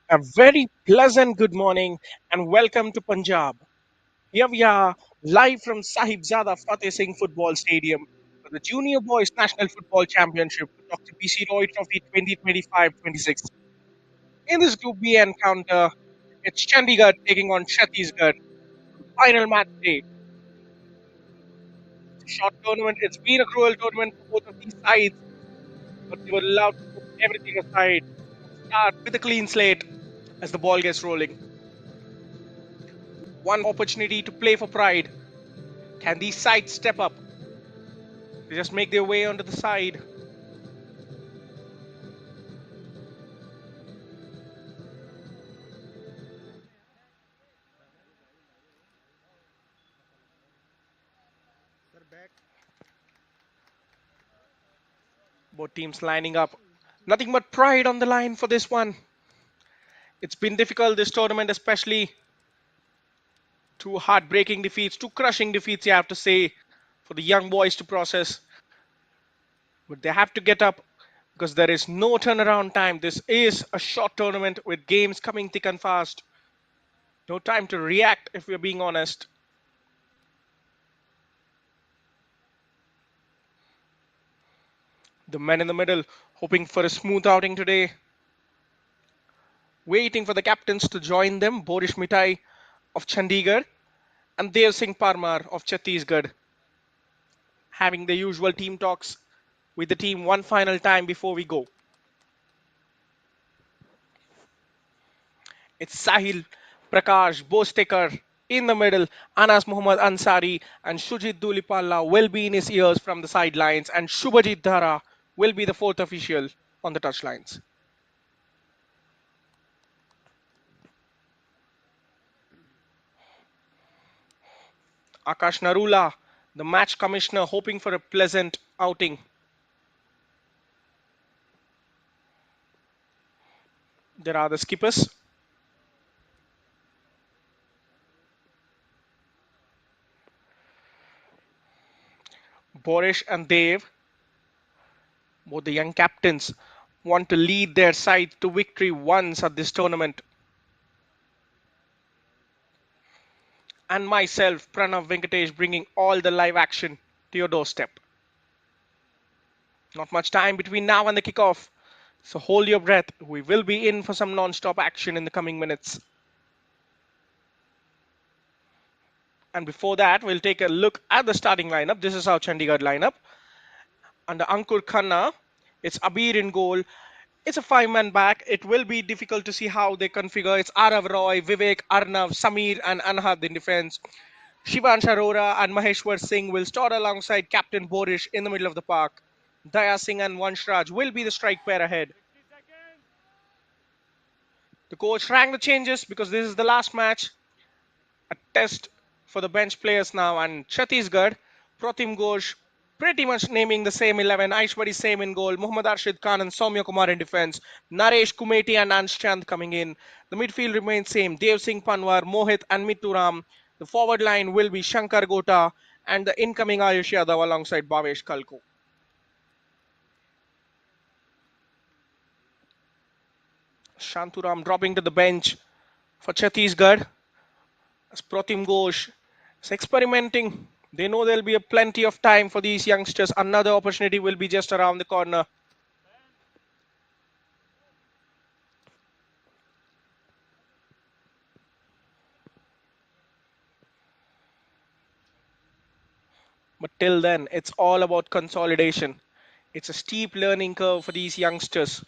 A very pleasant good morning and welcome to Punjab. Here we are live from Sahibzada Fateh Singh Football Stadium for the Junior Boys National Football Championship to talk to BC Roy Trophy 2025-26. In this Group B encounter, it's Chandigarh taking on Chhattisgarh for the final match day. It's a short tournament. It's been a cruel tournament for both of these sides, but they were allowed to put everything aside and start with a clean slate as the ball gets rolling. One opportunity to play for pride. Can these sides step up? They just make their way onto the side. Both teams lining up. Nothing but pride on the line for this one. It's been difficult this tournament, especially two heartbreaking defeats, two crushing defeats, you have to say, for the young boys to process. But they have to get up because there is no turnaround time. This is a short tournament with games coming thick and fast. No time to react, if we're being honest. The men in the middle hoping for a smooth outing today, waiting for the captains to join them. Boris Mitai of Chandigarh and Dev Singh Parmar of Chhattisgarh having the usual team talks with the team one final time before we go. It's Sahil, Prakash, Bostekar in the middle. Anas Muhammad Ansari and Shujit Dulipalla will be in his ears from the sidelines, and Shubhajit Dhara will be the fourth official on the touchlines. Akash Narula, the match commissioner, hoping for a pleasant outing. There are the skippers, Boresh and Dev, both the young captains, want to lead their side to victory once at this tournament. And myself, Pranav Venkatesh, bringing all the live action to your doorstep. Not much time between now and the kickoff, so hold your breath. We will be in for some non-stop action in the coming minutes. And before that, we'll take a look at the starting lineup. This is our Chandigarh lineup. Under Ankur Khanna, it's Abir in goal. It's a five-man back. It will be difficult to see how they configure. It's Arav Roy, Vivek, Arnav, Samir, and Anhad in defense. Shivansh Arora and Maheshwar Singh will start alongside Captain Borish in the middle of the park. Daya Singh and Vanshraj will be the strike pair ahead. The coach rang the changes because this is the last match. A test for the bench players now. And Chhattisgarh, Pratim Ghosh pretty much naming the same 11. Aishwari same in goal. Muhammad Arshid Khan and Soumya Kumar in defense. Naresh Kumeti and Ansh Chand coming in. The midfield remains same. Dev Singh Panwar, Mohit and Mituram. The forward line will be Shankar Gota and the incoming Ayush Yadav alongside Bhavesh Kalko. Shanturam dropping to the bench for Chhattisgarh as Pratim Ghosh is experimenting. They know there'll be a plenty of time for these youngsters. Another opportunity will be just around the corner. But till then, it's all about consolidation. It's a steep learning curve for these youngsters.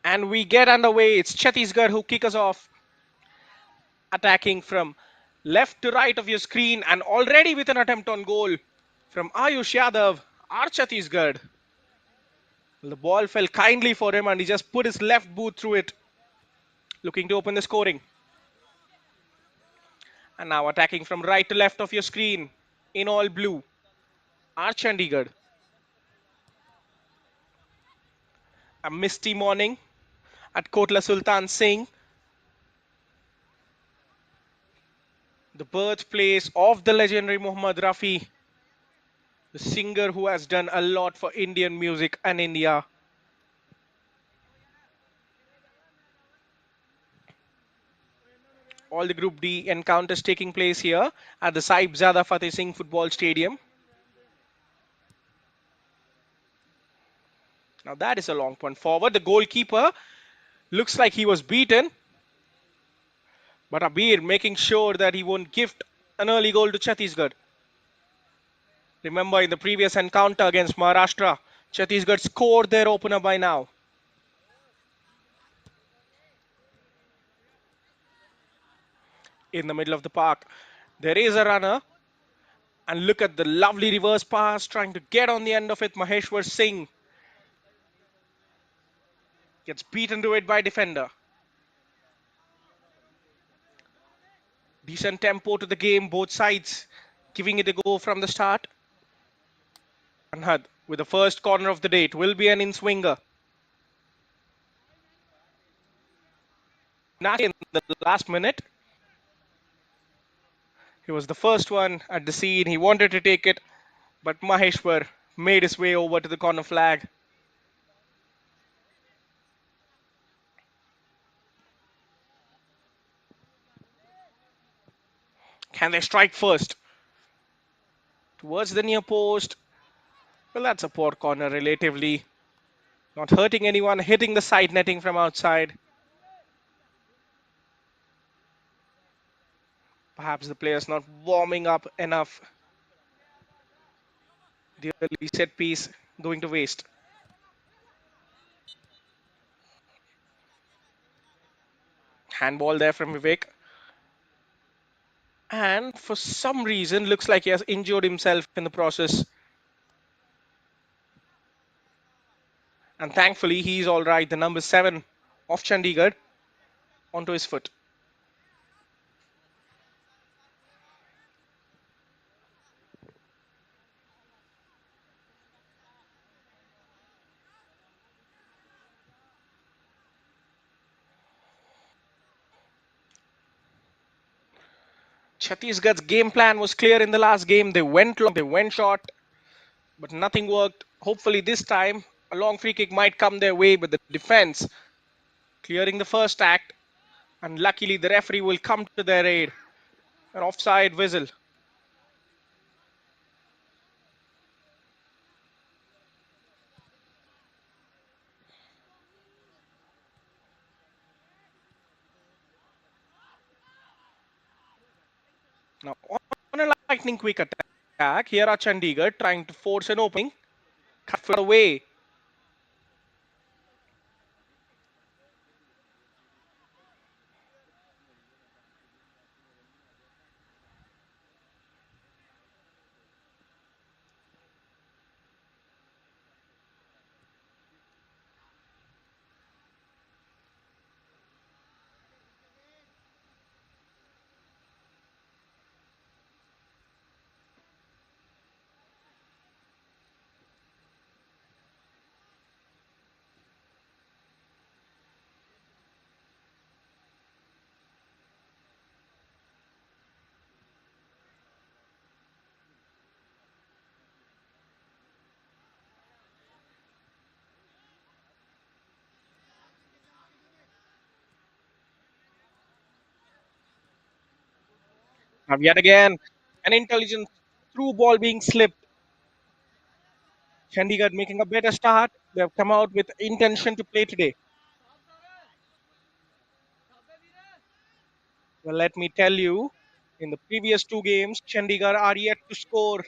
And we get underway. It's Chhattisgarh who kick us off, attacking from left to right of your screen, and already with an attempt on goal from Ayush Yadav, our Chhattisgarh. Well, the ball fell kindly for him and he just put his left boot through it, looking to open the scoring. And now attacking from right to left of your screen in all blue, our Chandigarh. A misty morning at Kotla Sultan Singh, the birthplace of the legendary Muhammad Rafi. the singer who has done a lot for Indian music and India. All the Group D encounters taking place here at the Sahibzada Fateh Singh Football Stadium. Now that is a long point forward. The goalkeeper looks like he was beaten, but Abir making sure that he won't gift an early goal to Chhattisgarh. Remember in the previous encounter against Maharashtra, Chhattisgarh scored their opener by now. In the middle of the park, there is a runner. And look at the lovely reverse pass trying to get on the end of it. Maheshwar Singh gets beaten to it by defender. Decent tempo to the game, both sides giving it a go from the start. Anhad with the first corner of the day. It will be an in-swinger. In the last minute, he was the first one at the scene. He wanted to take it, but Maheshwar made his way over to the corner flag. Can they strike first? Towards the near post. Well, that's a poor corner relatively. Not hurting anyone, hitting the side netting from outside. Perhaps the players not warming up enough. The early set piece going to waste. Handball there from Vivek. And for some reason, looks like he has injured himself in the process. And thankfully, he's all right. The number 7 of Chandigarh onto his foot. Chhattisgarh's game plan was clear in the last game. They went long, they went short, but nothing worked. Hopefully, this time a long free kick might come their way, but the defense clearing the first act. And luckily, the referee will come to their aid. An offside whistle. Now, on a lightning quick attack, here are Chandigarh trying to force an opening. Cut away. Now, yet again, an intelligent through ball being slipped. Chandigarh making a better start. They have come out with intention to play today. Well, let me tell you, in the previous two games, Chandigarh are yet to score.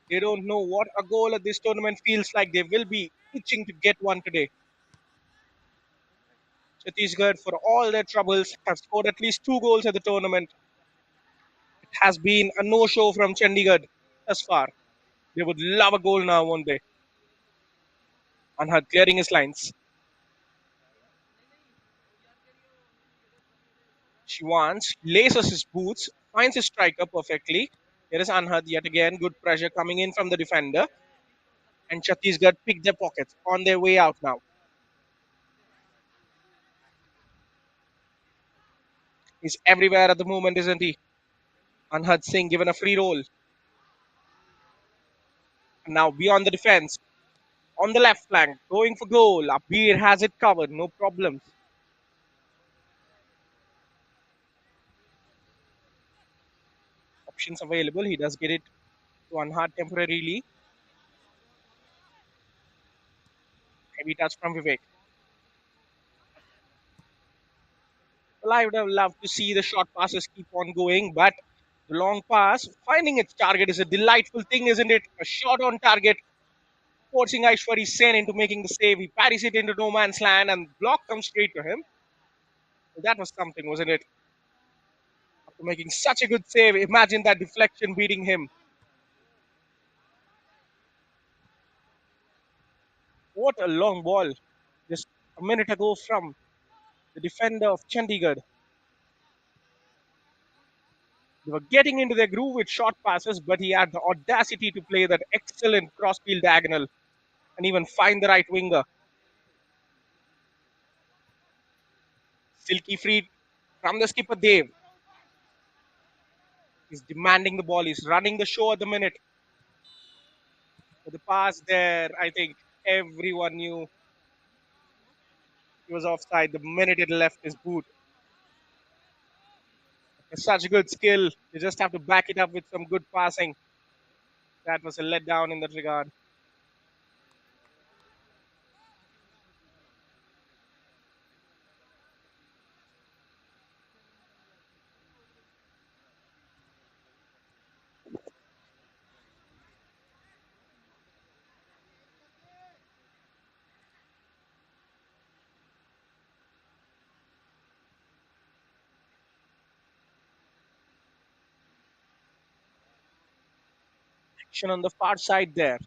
They don't know what a goal at this tournament feels like. They will be itching to get one today. Chhattisgarh, for all their troubles, have scored at least 2 goals at the tournament. It has been a no-show from Chandigarh thus far. They would love a goal now, won't they? Anhad clearing his lines. Shivansh laces his boots, finds his striker perfectly. Here is Anhad yet again. Good pressure coming in from the defender. And Chhattisgarh pick their pockets on their way out now. He's everywhere at the moment, isn't he? Anhad Singh given a free roll. Now beyond the defense, on the left flank, going for goal. Abir has it covered, no problems. Options available. He does get it to Anhad temporarily. Heavy touch from Vivek. Well, I would have loved to see the short passes keep on going, but the long pass, finding its target is a delightful thing, isn't it? A shot on target, forcing Aishwari Sen into making the save. He parries it into no man's land, and block comes straight to him. Well, that was something, wasn't it? After making such a good save, imagine that deflection beating him. What a long ball just a minute ago from the defender of Chandigarh. They were getting into their groove with short passes, but he had the audacity to play that excellent crossfield diagonal and even find the right winger. Silky free from the skipper Dave. He's demanding the ball. He's running the show at the minute. But the pass there, I think everyone knew he was offside the minute it left his boot. It's such a good skill. You just have to back it up with some good passing. That was a letdown in that regard. Action on the far side there.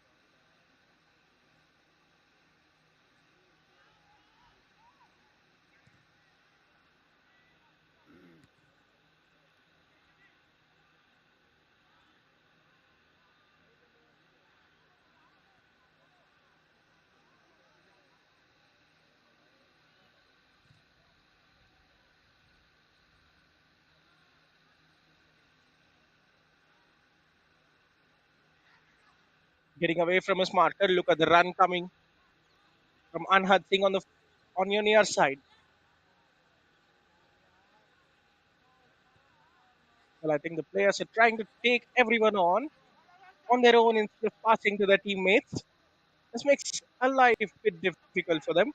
Getting away from his marker. Look at the run coming from Anhad Singh on your near side. Well, I think the players are trying to take everyone on their own instead of passing to their teammates. This makes a life bit difficult for them.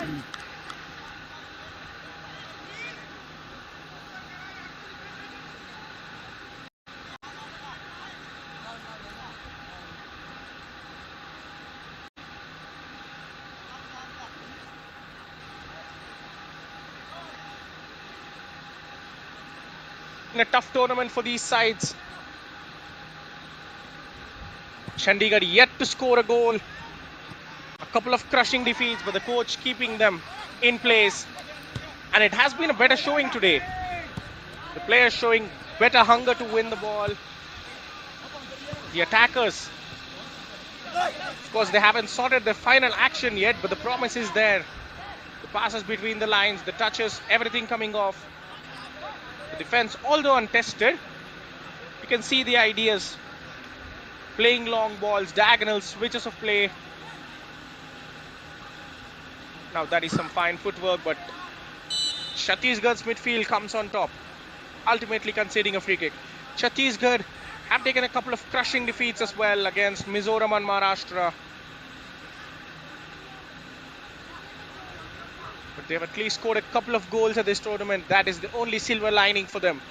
In a tough tournament for these sides. Chandigarh yet to score a goal. A couple of crushing defeats, but the coach keeping them in place. And it has been a better showing today. The players showing better hunger to win the ball. The attackers, of course, they haven't sorted the final action yet, but the promise is there. The passes between the lines, the touches, everything coming off. The defense, although untested, you can see the ideas. Playing long balls, diagonal switches of play. Now that is some fine footwork, but Chhattisgarh's midfield comes on top, ultimately conceding a free kick. Chhattisgarh have taken a couple of crushing defeats as well against Mizoram and Maharashtra. But they've at least scored a couple of goals at this tournament. That is the only silver lining for them.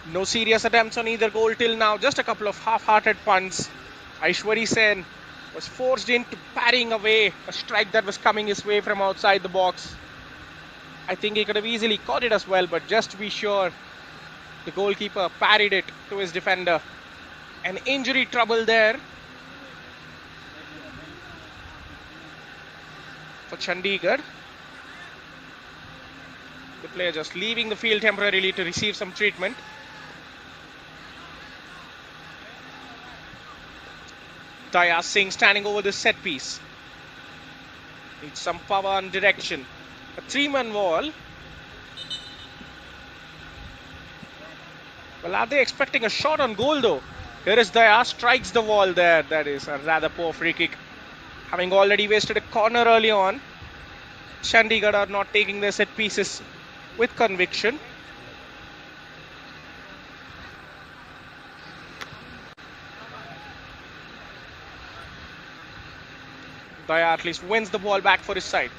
No serious attempts on either goal till now, just a couple of half-hearted punts. Aishwari Sen was forced into parrying away a strike that was coming his way from outside the box. I think he could have easily caught it as well, but just to be sure, the goalkeeper parried it to his defender. An injury trouble there for Chandigarh. The player just leaving the field temporarily to receive some treatment. Daya Singh standing over the set piece. Needs some power and direction. A 3-man wall. Well, are they expecting a shot on goal though? Here is Daya, strikes the wall there. That is a rather poor free kick. Having already wasted a corner early on, Chandigarh are not taking their set pieces with conviction. Daya at least wins the ball back for his side.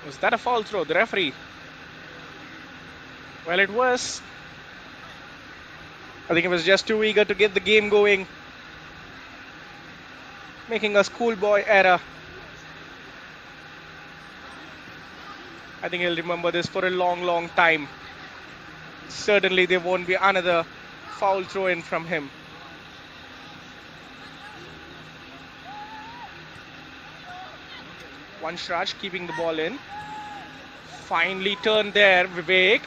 Was that a foul throw? The referee. Well, it was. I think he was just too eager to get the game going, making a schoolboy error. I think he'll remember this for a long, long time. Certainly there won't be another foul throw in from him. Vanshraj keeping the ball in. Finely turned there. Vivek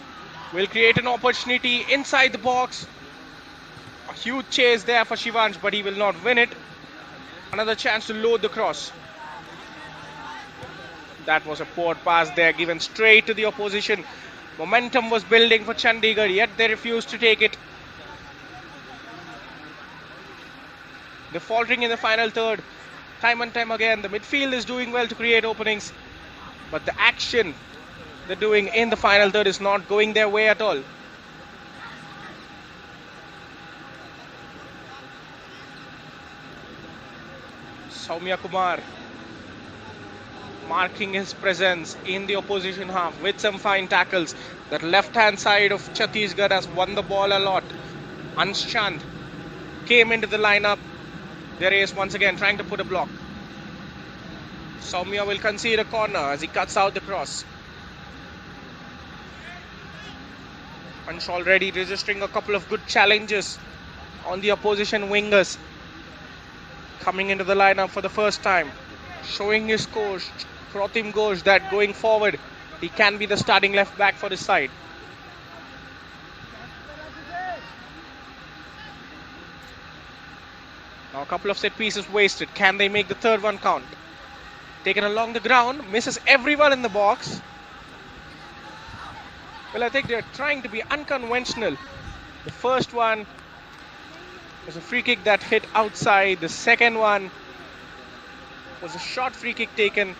will create an opportunity inside the box. A huge chase there for Shivansh, but he will not win it. Another chance to load the cross. That was a poor pass there, given straight to the opposition. Momentum was building for Chandigarh, yet they refused to take it. They're faltering in the final third. Time and time again, the midfield is doing well to create openings, but the action they're doing in the final third is not going their way at all. Soumya Kumar marking his presence in the opposition half with some fine tackles. That left-hand side of Chhattisgarh has won the ball a lot. Ansh Chand came into the lineup. There he is once again trying to put a block. Soumya will concede a corner as he cuts out the cross. Ansh already registering a couple of good challenges on the opposition wingers. Coming into the lineup for the first time. Showing his coach, Pratim Ghosh, that going forward, he can be the starting left back for his side. Now a couple of set pieces wasted. Can they make the third one count? Taken along the ground, misses everyone in the box. Well, I think they're trying to be unconventional. The first one was a free kick that hit outside. The second one was a short free kick taken.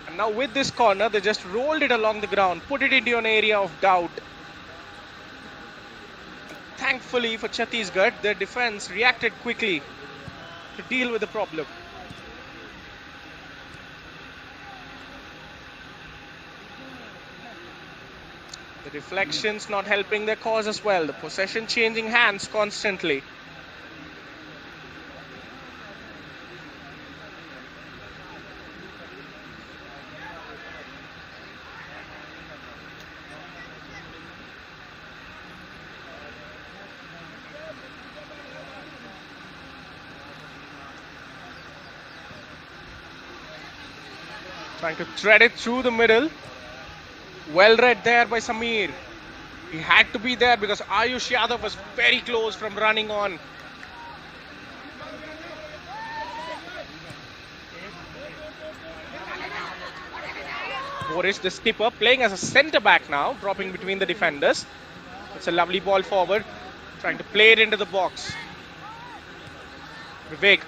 And now with this corner, they just rolled it along the ground, put it into an area of doubt. Thankfully for Chhattisgarh, their defense reacted quickly to deal with the problem. The deflections not helping their cause as well. The possession changing hands constantly. Trying to thread it through the middle. Well read there by Samir. He had to be there because Ayush Yadav was very close from running on. Boris, the skipper, playing as a centre back now, dropping between the defenders. It's a lovely ball forward, trying to play it into the box. Vivek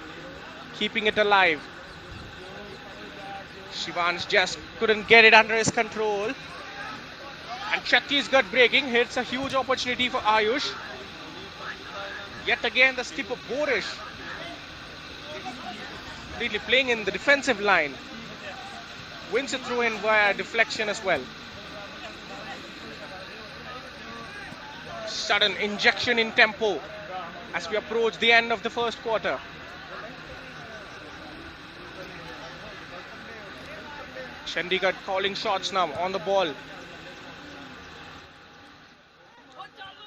keeping it alive. Shivansh just couldn't get it under his control. And Chhattisgarh breaking, hits a huge opportunity for Ayush. Yet again the skipper Boris completely playing in the defensive line. Wins it through in via deflection as well. Sudden injection in tempo as we approach the end of the first quarter. Chandigarh calling shots now on the ball.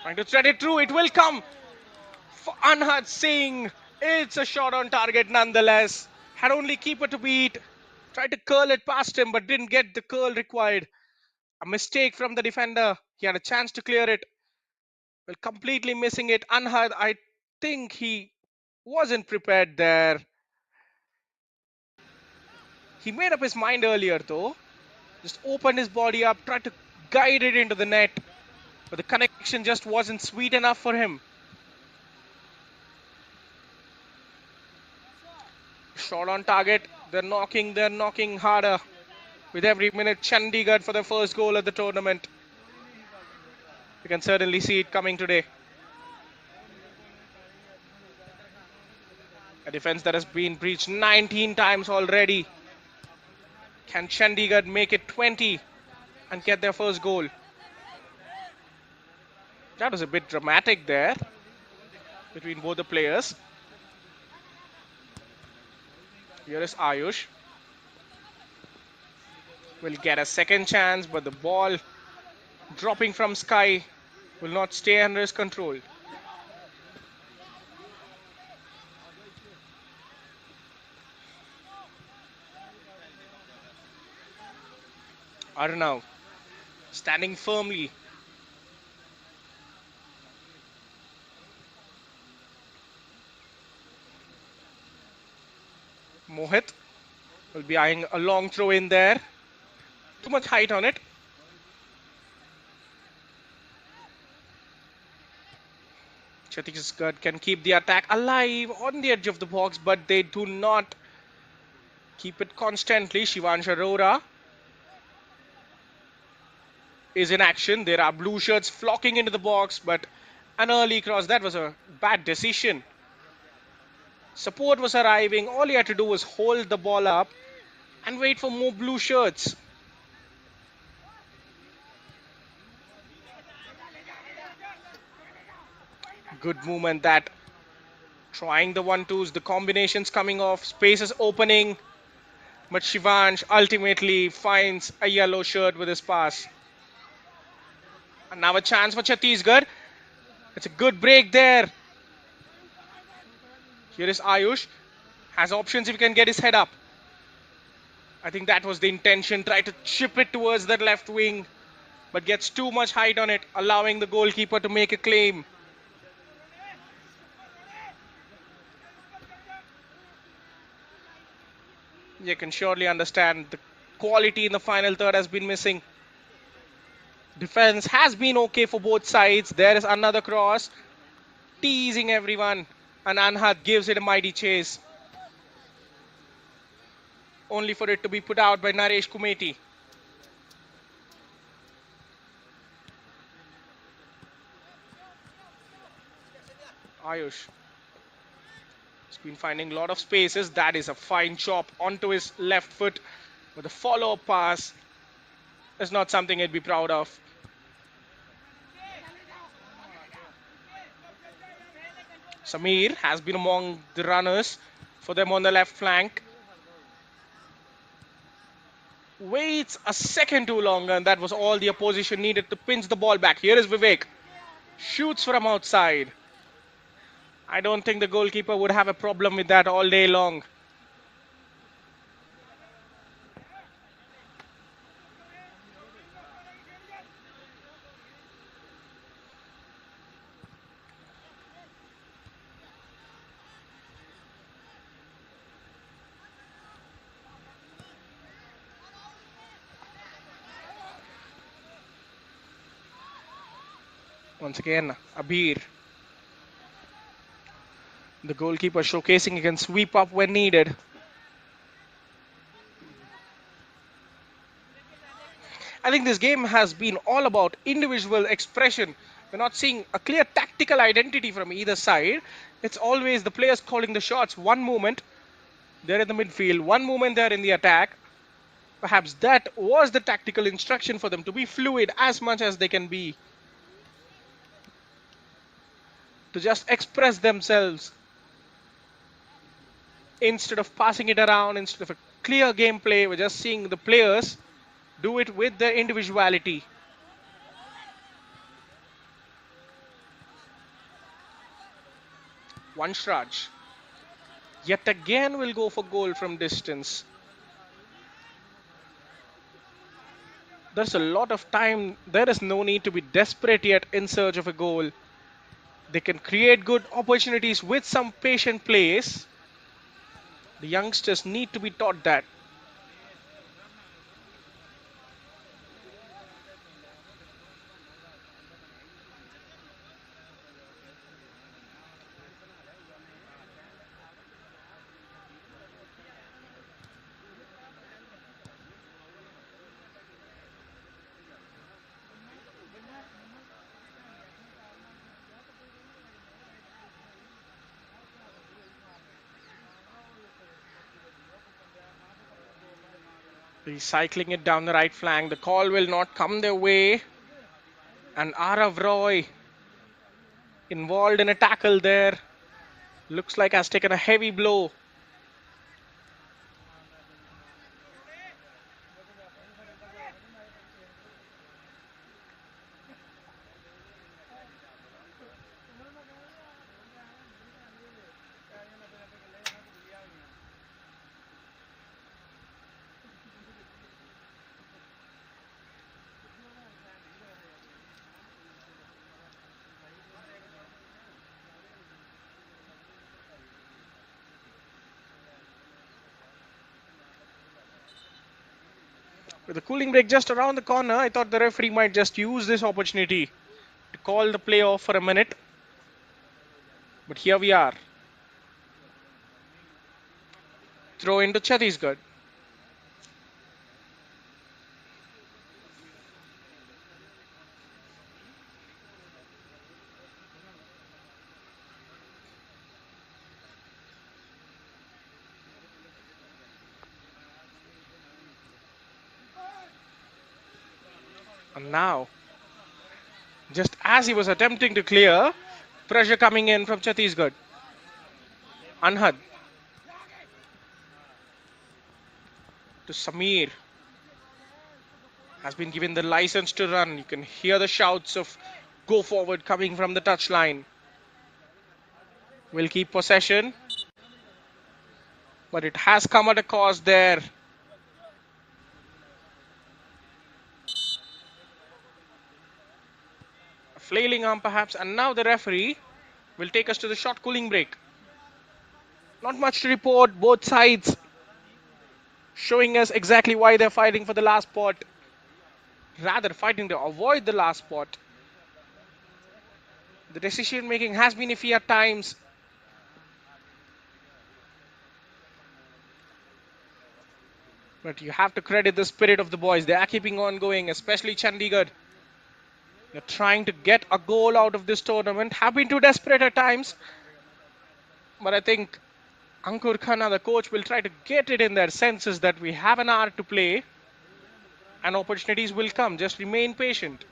Trying to thread it through, it will come for Anhad Singh. It's a shot on target nonetheless. Had only keeper to beat. Tried to curl it past him but didn't get the curl required. A mistake from the defender. He had a chance to clear it. Well, completely missing it. Anhad, I think he wasn't prepared there. He made up his mind earlier though. Just opened his body up, tried to guide it into the net. But the connection just wasn't sweet enough for him. Shot on target. They're knocking harder. With every minute, Chandigarh for the first goal of the tournament. You can certainly see it coming today. A defense that has been breached 19 times already. Can Chandigarh make it 20 and get their first goal? That was a bit dramatic there between both the players. Here is Ayush. Will get a second chance, but the ball dropping from Sky will not stay under his control. Arnav standing firmly. Mohit will be eyeing a long throw in there. Too much height on it. Chhattisgarh can keep the attack alive on the edge of the box, but they do not keep it constantly. Shivansh Arora is in action. There are blue shirts flocking into the box, but an early cross. That was a bad decision. Support was arriving. All he had to do was hold the ball up and wait for more blue shirts. Good movement that. Trying the 1-2s, the combinations coming off, spaces opening. But Shivansh ultimately finds a yellow shirt with his pass. And now a chance for Chhattisgarh. It's a good break there. Here is Ayush. Has options if he can get his head up. I think that was the intention. Try to chip it towards the left wing. But gets too much height on it, allowing the goalkeeper to make a claim. You can surely understand the quality in the final third has been missing. Defense has been okay for both sides. There is another cross, teasing everyone. And Anhad gives it a mighty chase, only for it to be put out by Naresh Kumeti. Ayush has been finding a lot of spaces. That is a fine chop onto his left foot, but the follow-up pass is not something he'd be proud of. Samir has been among the runners for them on the left flank. Waits a second too long, and that was all the opposition needed to pinch the ball back. Here is Vivek. Shoots from outside. I don't think the goalkeeper would have a problem with that all day long. Once again, Abir. The goalkeeper showcasing he can sweep up when needed. I think this game has been all about individual expression. We're not seeing a clear tactical identity from either side. It's always the players calling the shots. One moment they're in the midfield, one moment they're in the attack. Perhaps that was the tactical instruction for them, to be fluid as much as they can be, to just express themselves instead of passing it around, instead of a clear gameplay. We're just seeing the players do it with their individuality. Vanshraj yet again will go for goal from distance. There's a lot of time. There is no need to be desperate yet in search of a goal. They can create good opportunities with some patient plays. The youngsters need to be taught that. Recycling it down the right flank. The call will not come their way. And Arav Roy involved in a tackle there. Looks like has taken a heavy blow. With the cooling break just around the corner, I thought the referee might just use this opportunity to call the play off for a minute. But here we are. Throw into Chhattisgarh. And now, just as he was attempting to clear, pressure coming in from Chhattisgarh. Anhad to Samir. Has been given the license to run. You can hear the shouts of go forward coming from the touchline. Will keep possession. But it has come at a cost there. A flailing arm perhaps. And now the referee will take us to the short cooling break. Not much to report. Both sides showing us exactly why they're fighting for the last spot, rather fighting to avoid the last spot. The decision making has been iffy at times, but you have to credit the spirit of the boys. They are keeping on going, especially Chandigarh. They're trying to get a goal out of this tournament. Have been too desperate at times, but I think Ankur Khanna, the coach, will try to get it in their senses that we have an hour to play and opportunities will come. Just remain patient.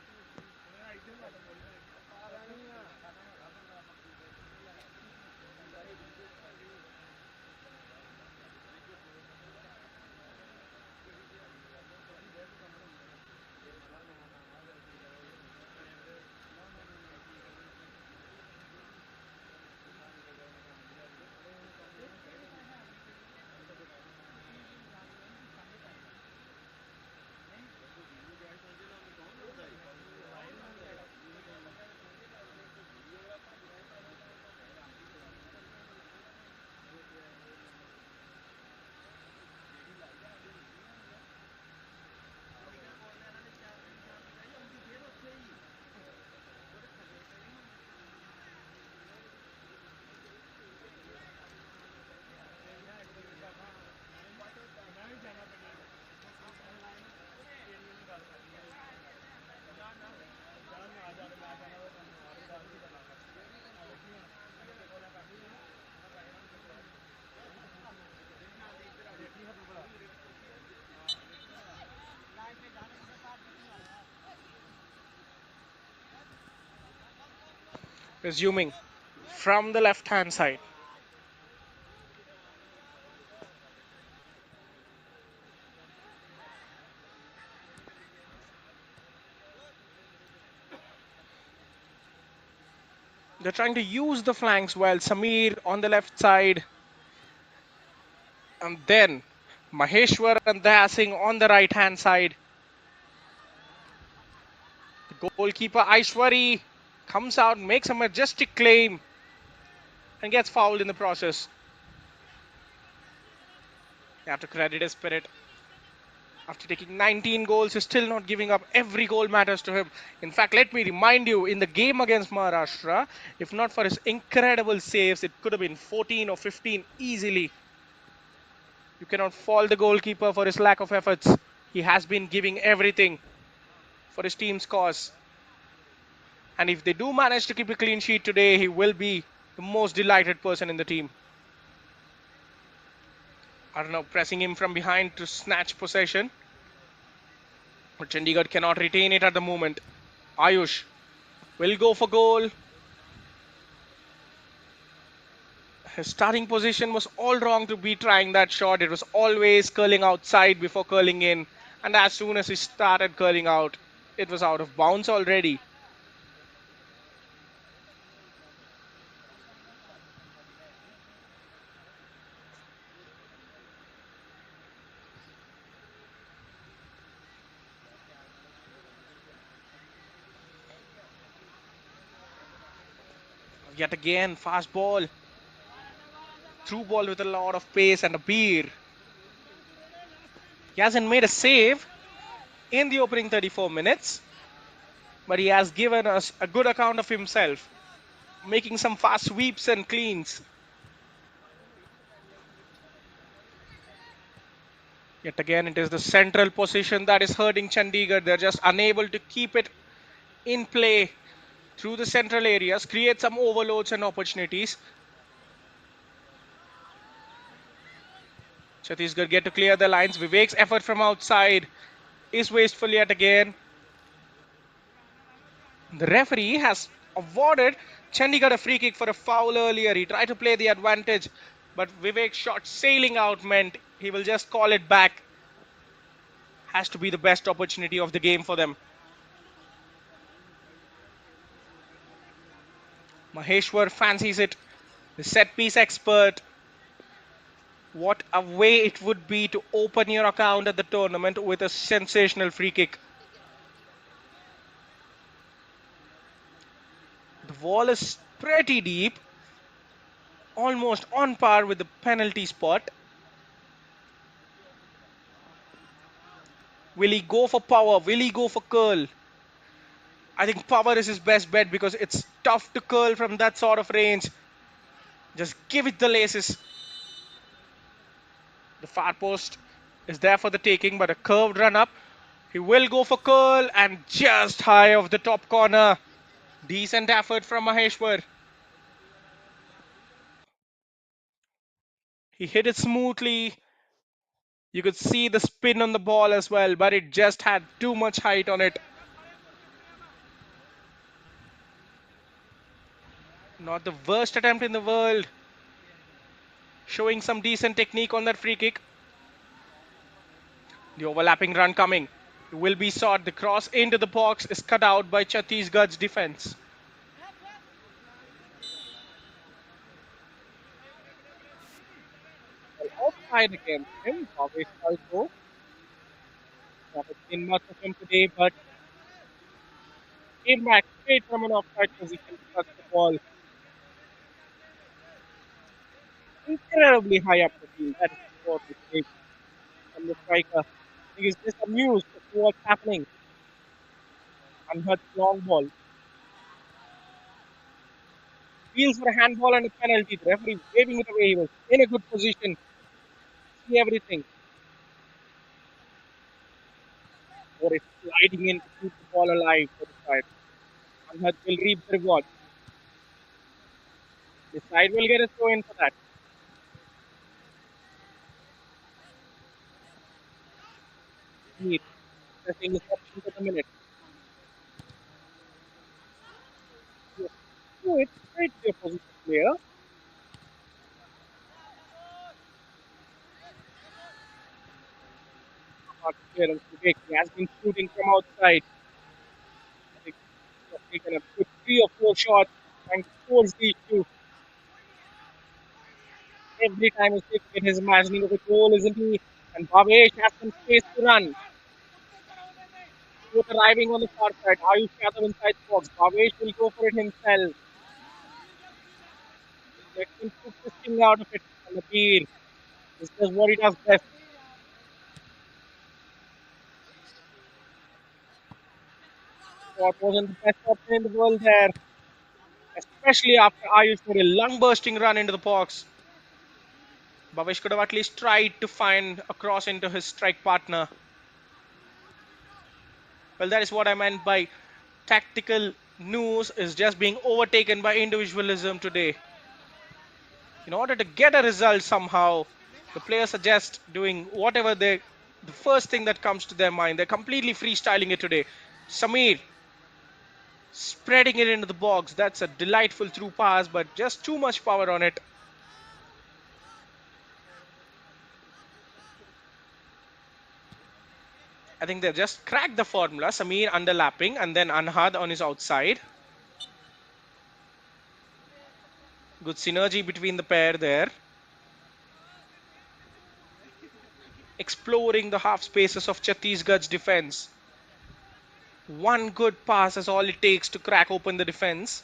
Resuming from the left hand side. They're trying to use the flanks while Samir on the left side and then Maheshwar and Daya Singh on the right hand side. The goalkeeper Aishwari comes out, makes a majestic claim and gets fouled in the process. You have to credit his spirit. After taking 19 goals, he's still not giving up. Every goal matters to him. In fact, let me remind you, in the game against Maharashtra, if not for his incredible saves, it could have been 14 or 15 easily. You cannot fault the goalkeeper for his lack of efforts. He has been giving everything for his team's cause. And if they do manage to keep a clean sheet today, he will be the most delighted person in the team. Arnav pressing him from behind to snatch possession. But Chandigarh cannot retain it at the moment. Ayush will go for goal. His starting position was all wrong to be trying that shot. It was always curling outside before curling in. And as soon as he started curling out, it was out of bounds already. Yet again, fast ball. Through ball with a lot of pace and a beer. He hasn't made a save in the opening 34 minutes, but he has given us a good account of himself, making some fast sweeps and cleans. Yet again, it is the central position that is hurting Chandigarh. They're just unable to keep it in play through the central areas, create some overloads and opportunities. Chhattisgarh get to clear the lines. Vivek's effort from outside is wasteful yet again. The referee has awarded Chandigarh a free kick for a foul earlier. He tried to play the advantage, but Vivek's shot sailing out meant he will just call it back. Has to be the best opportunity of the game for them. Maheshwar fancies it. The set piece expert. What a way it would be to open your account at the tournament with a sensational free kick. The wall is pretty deep, almost on par with the penalty spot. Will he go for power? Will he go for curl? I think power is his best bet because it's tough to curl from that sort of range. Just give it the laces. The far post is there for the taking, but a curved run up. He will go for curl and just high of the top corner. Decent effort from Maheshwar. He hit it smoothly. You could see the spin on the ball as well, but it just had too much height on it. Not the worst attempt in the world. Showing some decent technique on that free kick. The overlapping run coming. It will be sought. The cross into the box is cut out by Chhattisgarh's defense. Well, outside against him, Bhavesh also. Haven't seen much of him today, but came back straight from an offside position to touch the ball incredibly high up the field. That is what it takes from the striker. He is just amused to see what's happening. Unhurt long ball. Feels for a handball and a penalty. The referee waving it away. He was in a good position. See everything. Or it's sliding in to keep the ball alive for the side. Unhurt will reap the reward. The side will get a throw in for that. Need pressing his option for the minute. Yes. Do it straight to the opposition player. Hard clearance to take. He has been shooting from outside. I think he has taken a good 3 or 4 shots and force these two. Every time he's taking it, he's imagining of a goal, isn't he? And Bhavesh has some space to run. Both arriving on the far side. Ayush Yadav inside the box. Bhavesh will go for it himself. Let him put this thing out of it. And Appear. This is what he does best. What wasn't the best option in the world there. Especially after Ayush made a lung bursting run into the box. Bhavesh could have at least tried to find a cross into his strike partner. Well, that is what I meant by tactical news is just being overtaken by individualism today. In order to get a result somehow, the players are just doing whatever the first thing that comes to their mind. They're completely freestyling it today. Samir spreading it into the box. That's a delightful through pass, but just too much power on it. I think they've just cracked the formula. Samir underlapping and then Anhad on his outside. Good synergy between the pair there. Exploring the half spaces of Chhattisgarh's defense. One good pass is all it takes to crack open the defense.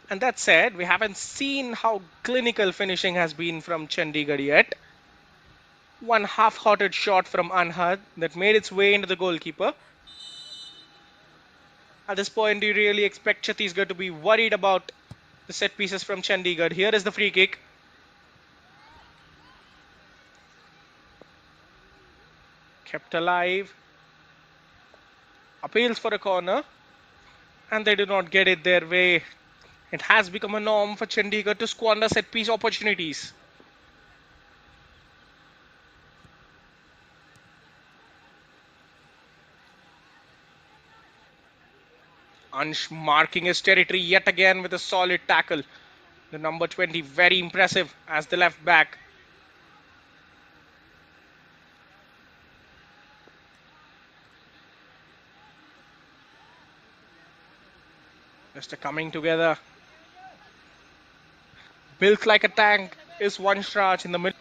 And that said, we haven't seen how clinical finishing has been from Chandigarh yet. One half-hearted shot from Anhad that made its way into the goalkeeper. At this point, do you really expect Chhattisgarh to be worried about the set pieces from Chandigarh? Here is the free kick. Kept alive. Appeals for a corner. And they do not get it their way. It has become a norm for Chandigarh to squander set piece opportunities. Ansh marking his territory yet again with a solid tackle. The number 20 very impressive as the left back. Just a coming together. Built like a tank is Vanshraj in the middle.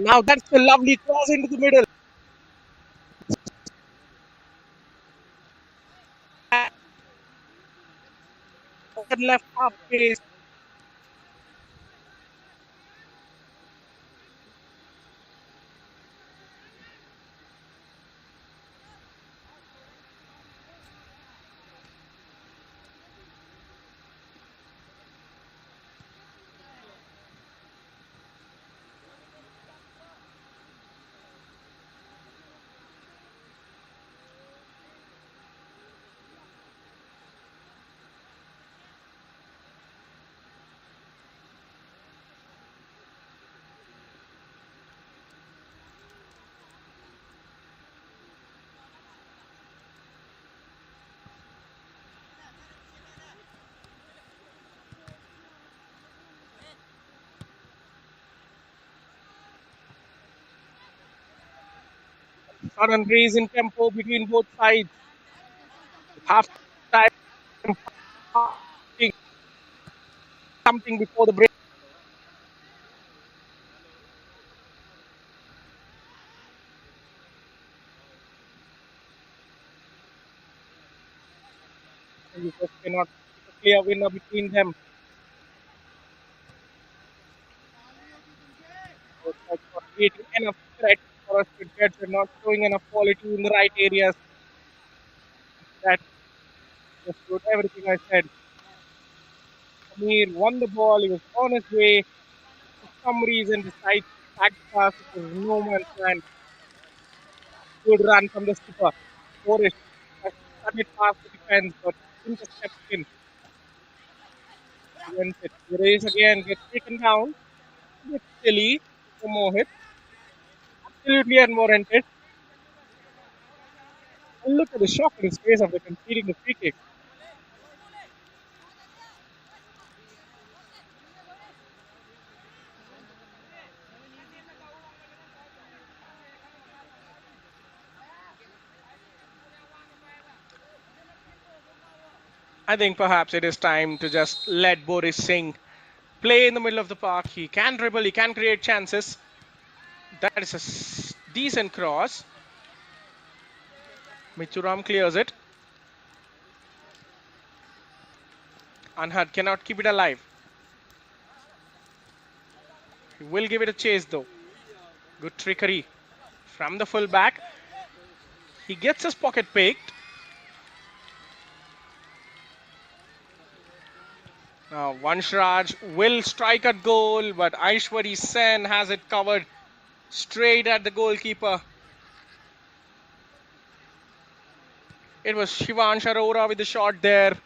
Now that's a lovely cross into the middle. And left half pace. Sudden raise in tempo between both sides. Half time something before the break. You just cannot pick a clear winner between them. So it's like not creating enough threat for us to get. They're not showing enough quality in the right areas. That just wrote everything I said. Amir won the ball. He was on his way. For some reason, decides to back the pass. It was no man's land. Good run from the skipper. Boris has cut it past the defense, but intercepts in. He wins it. The race again gets taken down. A bit silly for Mohit. Absolutely unwarranted. And look at the shock on his face after conceding the free kick. I think perhaps it is time to just let Boris Singh play in the middle of the park. He can dribble, he can create chances. That is a decent cross. Mithuram clears it. Anhad cannot keep it alive. He will give it a chase though. Good trickery from the fullback. He gets his pocket picked. Now Vanshraj will strike at goal, but Aishwari Sen has it covered straight at the goalkeeper. It was Shivansh Arora with the shot there.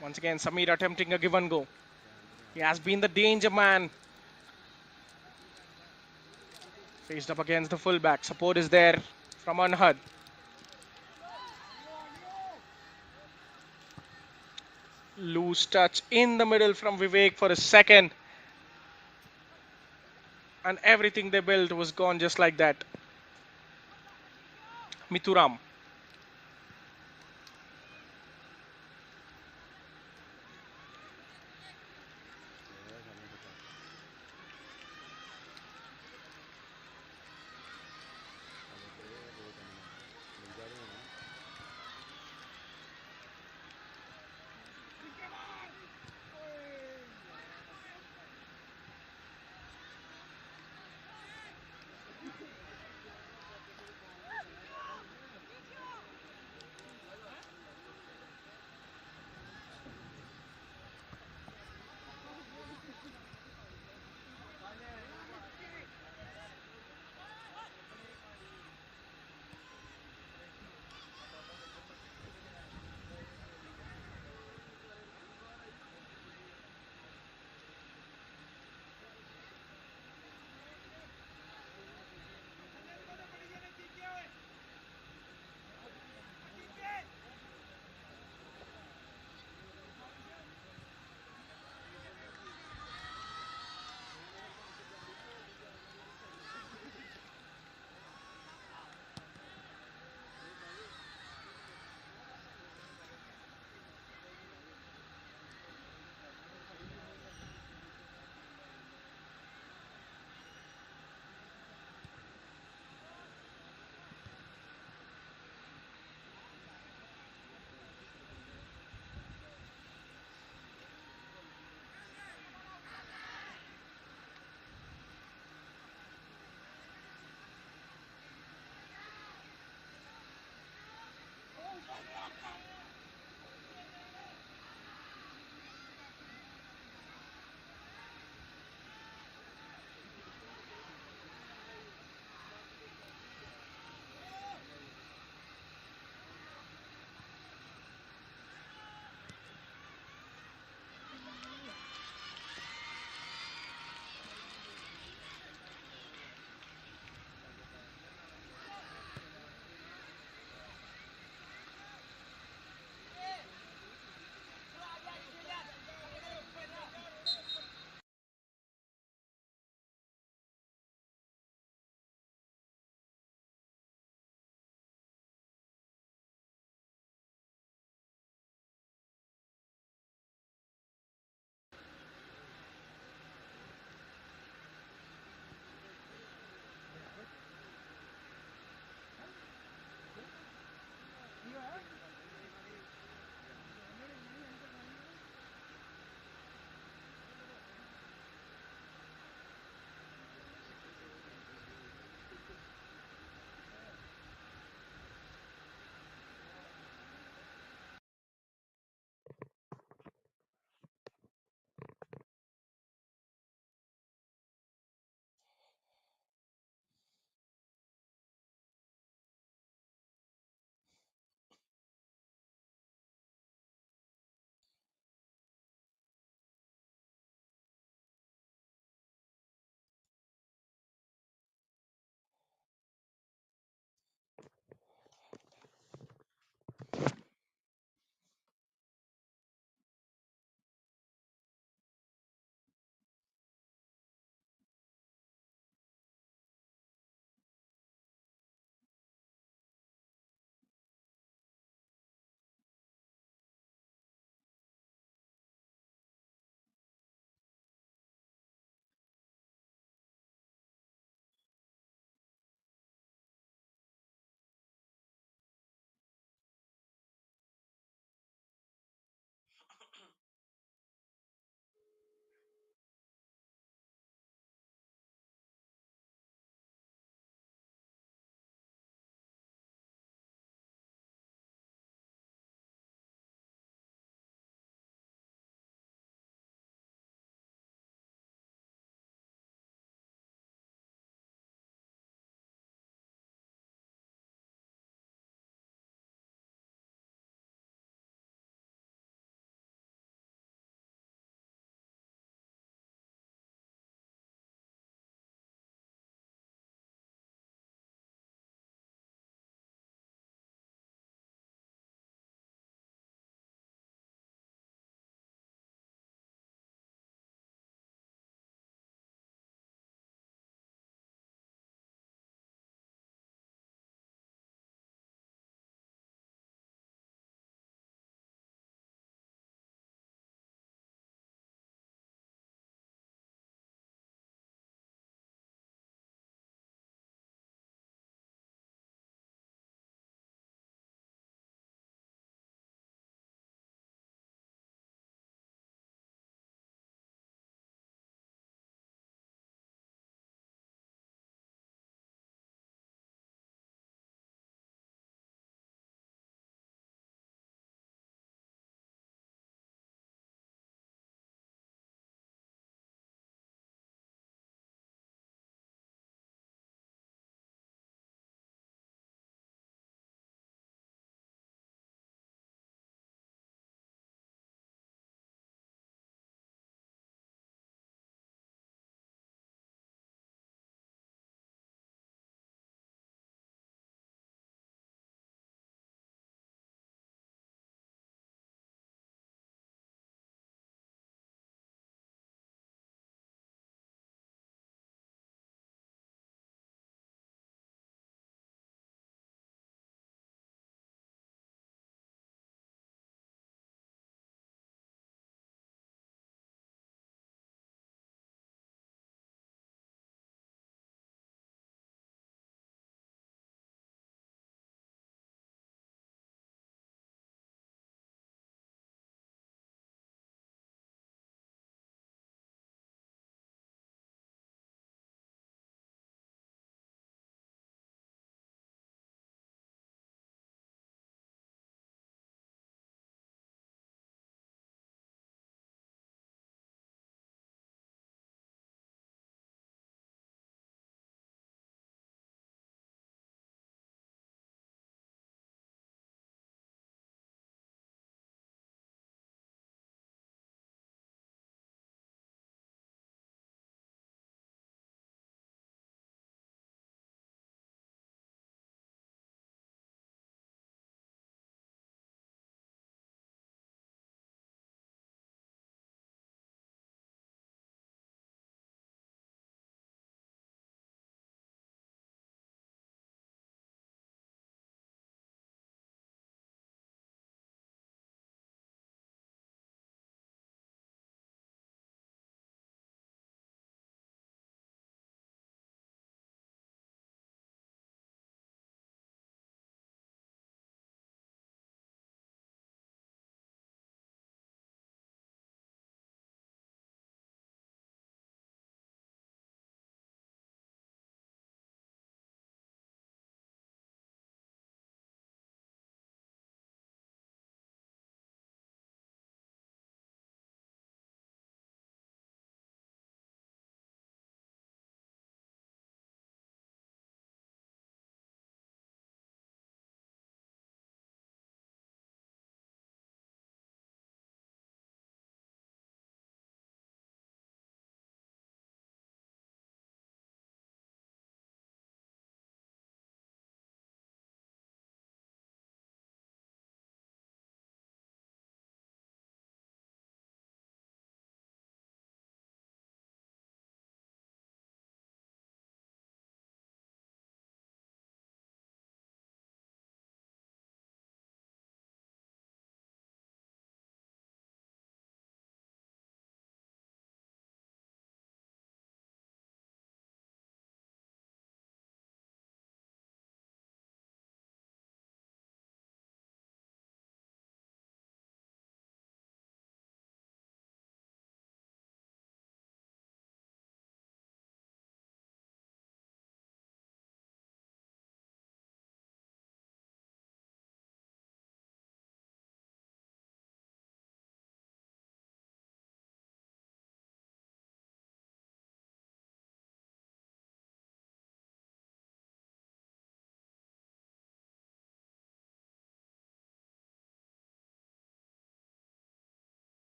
Once again, Samir attempting a give and go. He has been the danger man. Faced up against the fullback. Support is there from Anhad. Loose touch in the middle from Vivek for a second. And everything they built was gone just like that. Mithuram.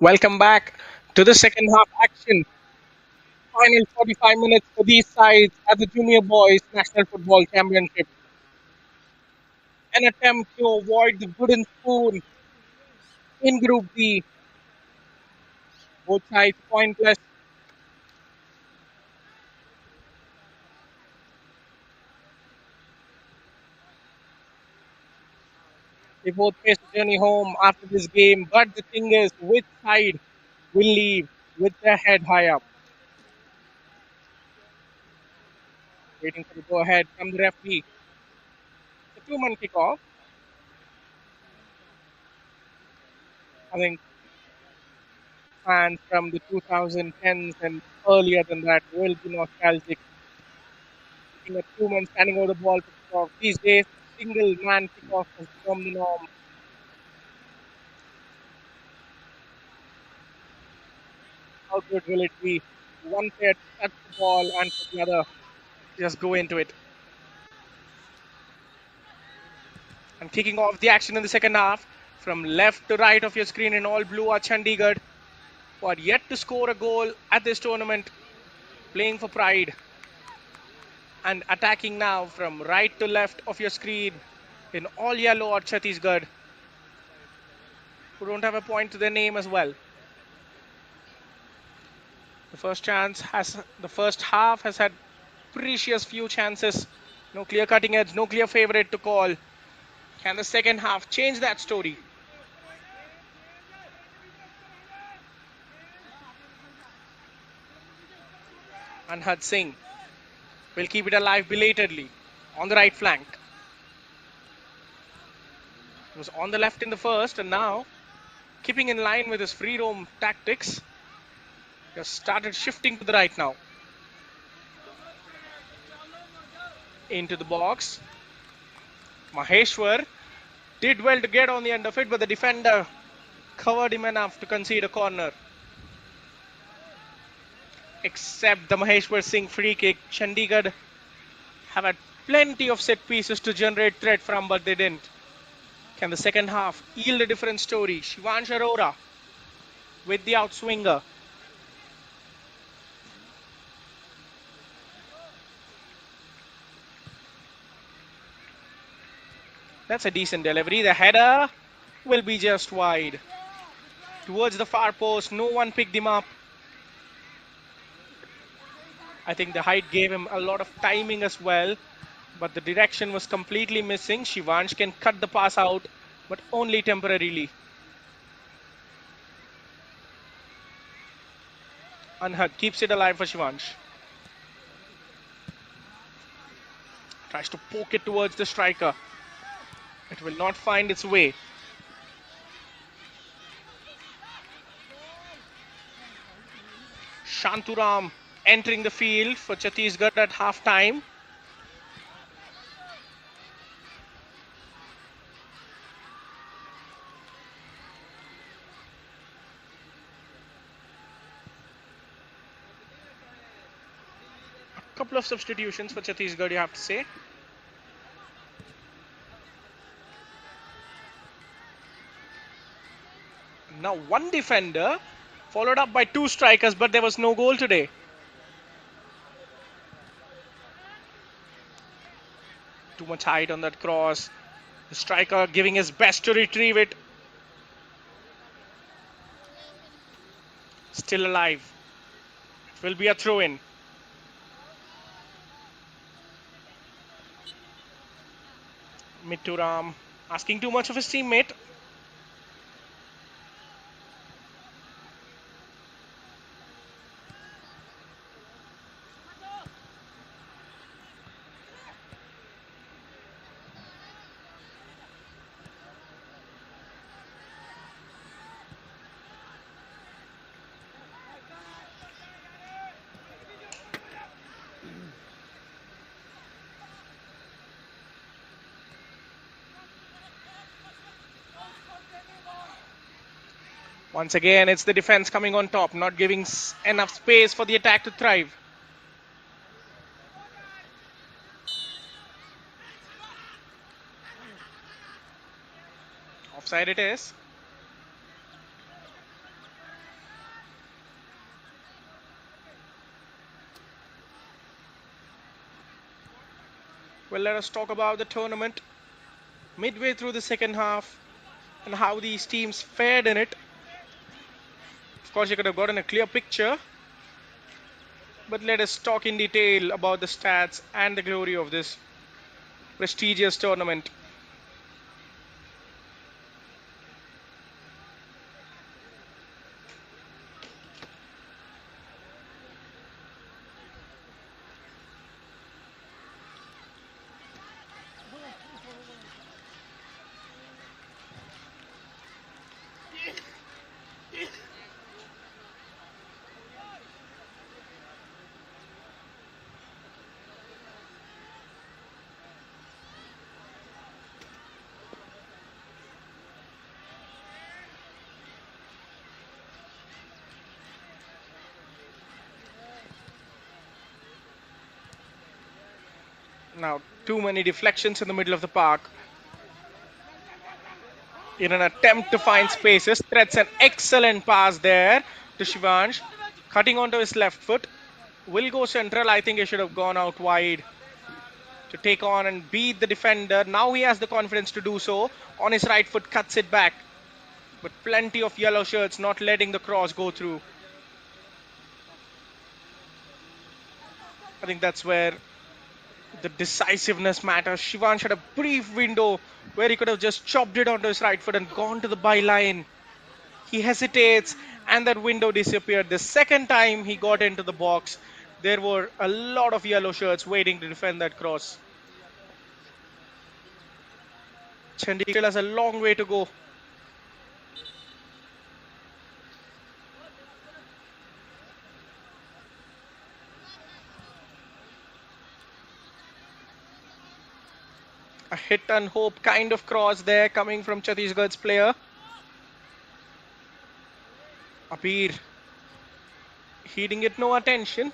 Welcome back to the second half action. Final 45 minutes for these sides at the Junior Boys National Football Championship. An attempt to avoid the wooden spoon in Group B. Both sides pointless. They both face a journey home after this game. But the thing is, which side will leave with their head high up? Waiting for the go ahead from the referee. It's a two-man kickoff. I think fans from the 2010s and earlier than that will be nostalgic. Seeing a two-man standing over the ball for kickoff. These days, single man kickoff has become the norm. How good will it be? One player to touch the ball and for the other just go into it. And kicking off the action in the second half, from left to right of your screen in all blue are Chandigarh, who are yet to score a goal at this tournament, playing for pride. And attacking now from right to left of your screen in all yellow are Chhattisgarh, who don't have a point to their name as well. The first half has had precious few chances. No clear cutting edge, no clear favorite to call. Can the second half change that story? And Singh will keep it alive belatedly on the right flank. He was on the left in the first, and now, keeping in line with his free roam tactics, he has started shifting to the right now. Into the box. Maheshwar did well to get on the end of it, but the defender covered him enough to concede a corner. Except the Maheshwar Singh free kick, Chandigarh have had plenty of set pieces to generate threat from, but they didn't. Can the second half yield a different story? Shivansh Arora with the outswinger. That's a decent delivery. The header will be just wide. Towards the far post, no one picked him up. I think the height gave him a lot of timing as well, but the direction was completely missing. Shivansh can cut the pass out, but only temporarily. Anhad keeps it alive for Shivansh. Tries to poke it towards the striker. It will not find its way. Shanturam entering the field for Chhattisgarh at half time. A couple of substitutions for Chhattisgarh, you have to say. Now one defender, followed up by two strikers, but there was no goal today. Too much height on that cross. The striker giving his best to retrieve it. Still alive. It will be a throw-in. Mitturam asking too much of his teammate. Once again, it's the defense coming on top, not giving enough space for the attack to thrive. Offside it is. Well, let us talk about the tournament midway through the second half and how these teams fared in it. Of course, you could have gotten a clear picture, but let us talk in detail about the stats and the glory of this prestigious tournament. Now, too many deflections in the middle of the park. In an attempt to find spaces, threads an excellent pass there to Shivansh, cutting onto his left foot. Will go central. I think he should have gone out wide to take on and beat the defender. Now he has the confidence to do so. On his right foot, cuts it back. But plenty of yellow shirts not letting the cross go through. I think that's where the decisiveness matters. Shivansh had a brief window where he could have just chopped it onto his right foot and gone to the byline. He hesitates and that window disappeared. The second time he got into the box, there were a lot of yellow shirts waiting to defend that cross. Chandigarh has a long way to go. A hit and hope kind of cross there coming from Chhattisgarh's player. Abir heeding it no attention.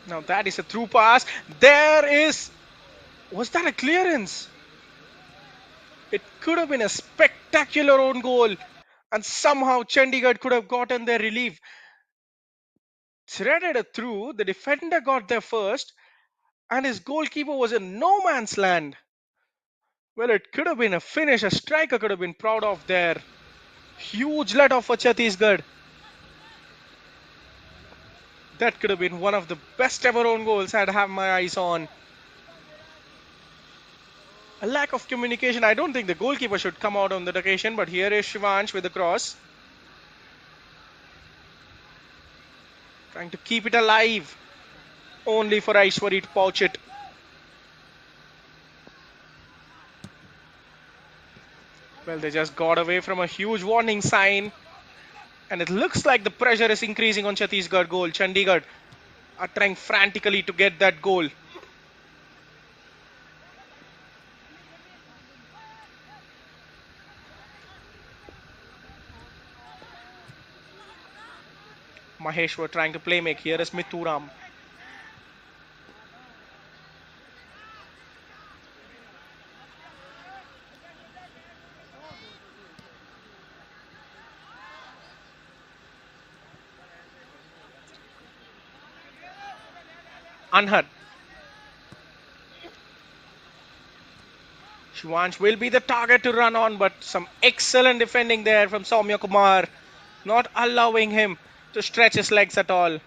Now that is a through pass. Was that a clearance? It could have been a spectacular own goal. And somehow Chandigarh could have gotten their relief. Threaded it through, the defender got there first, and his goalkeeper was in no man's land. Well, it could have been a finish a striker could have been proud of there. Huge let off for Chhattisgarh. That could have been one of the best ever own goals I'd have my eyes on. A lack of communication. I don't think the goalkeeper should come out on that occasion, but here is Shivansh with the cross. Trying to keep it alive. Only for Aishwari to pouch it. Well, they just got away from a huge warning sign. And it looks like the pressure is increasing on Chhattisgarh goal. Chandigarh are trying frantically to get that goal. Mahesh were trying to play make. Here is Mithuram. Anhad. Shivansh will be the target to run on, but some excellent defending there from Soumya Kumar, not allowing him to stretch his legs at all.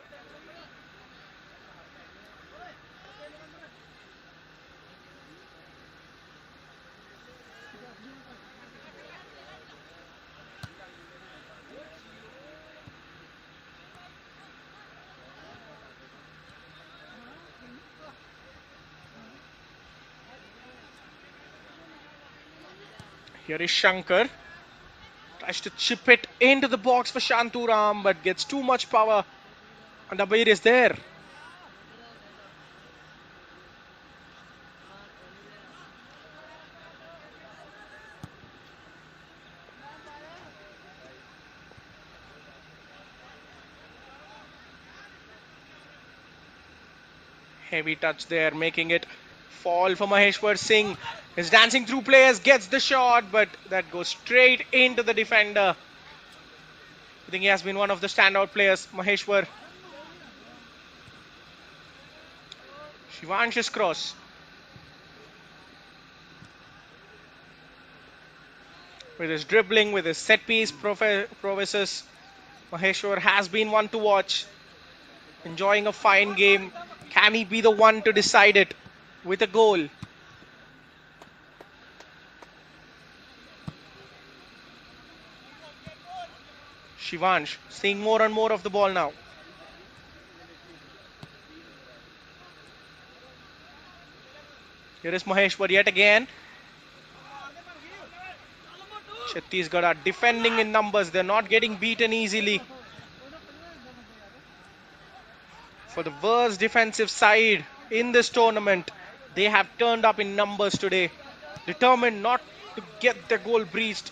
Here is Shankar. Tries to chip it into the box for Shanturam, but gets too much power. And Abir is there. Heavy touch there, making it fall for Maheshwar Singh. Is dancing through players, gets the shot, but that goes straight into the defender. I think he has been one of the standout players, Maheshwar. Shivansh's cross. With his dribbling, with his set piece prowesses, Maheshwar has been one to watch. Enjoying a fine game. Can he be the one to decide it with a goal? Shivansh seeing more and more of the ball now. Here is Maheshwar yet again. Chhattisgarh are defending in numbers. They're not getting beaten easily. For the worst defensive side in this tournament, they have turned up in numbers today. Determined not to get the goal breached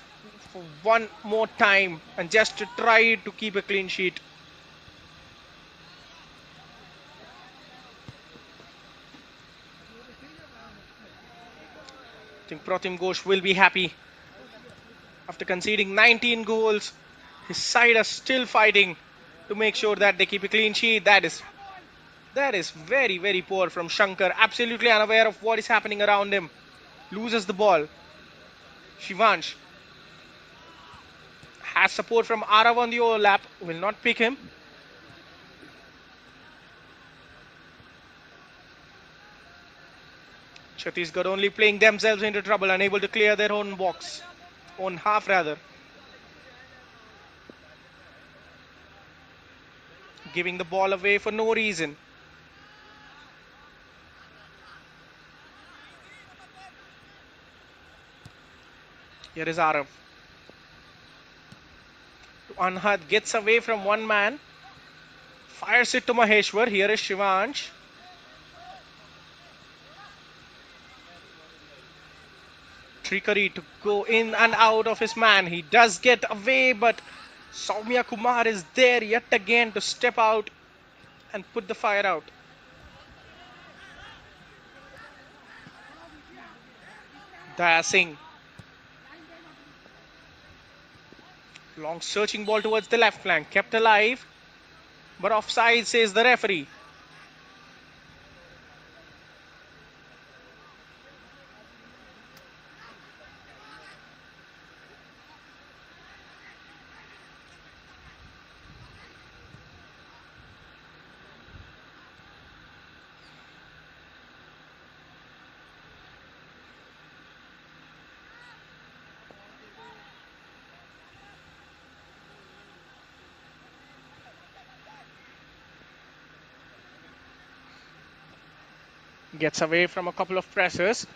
for one more time and just to try to keep a clean sheet. I think Pratim Ghosh will be happy. After conceding 19 goals, his side are still fighting to make sure that they keep a clean sheet. That is very, very poor from Shankar. Absolutely unaware of what is happening around him. Loses the ball. Shivansh has support from Arav on the overlap. Will not pick him. Chhattisgarh only playing themselves into trouble, unable to clear their own box. Own half rather. Giving the ball away for no reason. Here is Arav. Anhad gets away from one man. Fires it to Maheshwar. Here is Shivansh. Trickery to go in and out of his man. He does get away, but Soumya Kumar is there yet again to step out and put the fire out. Daya Singh. Long searching ball towards the left flank. Kept alive, but offside, says the referee. Gets away from a couple of pressers.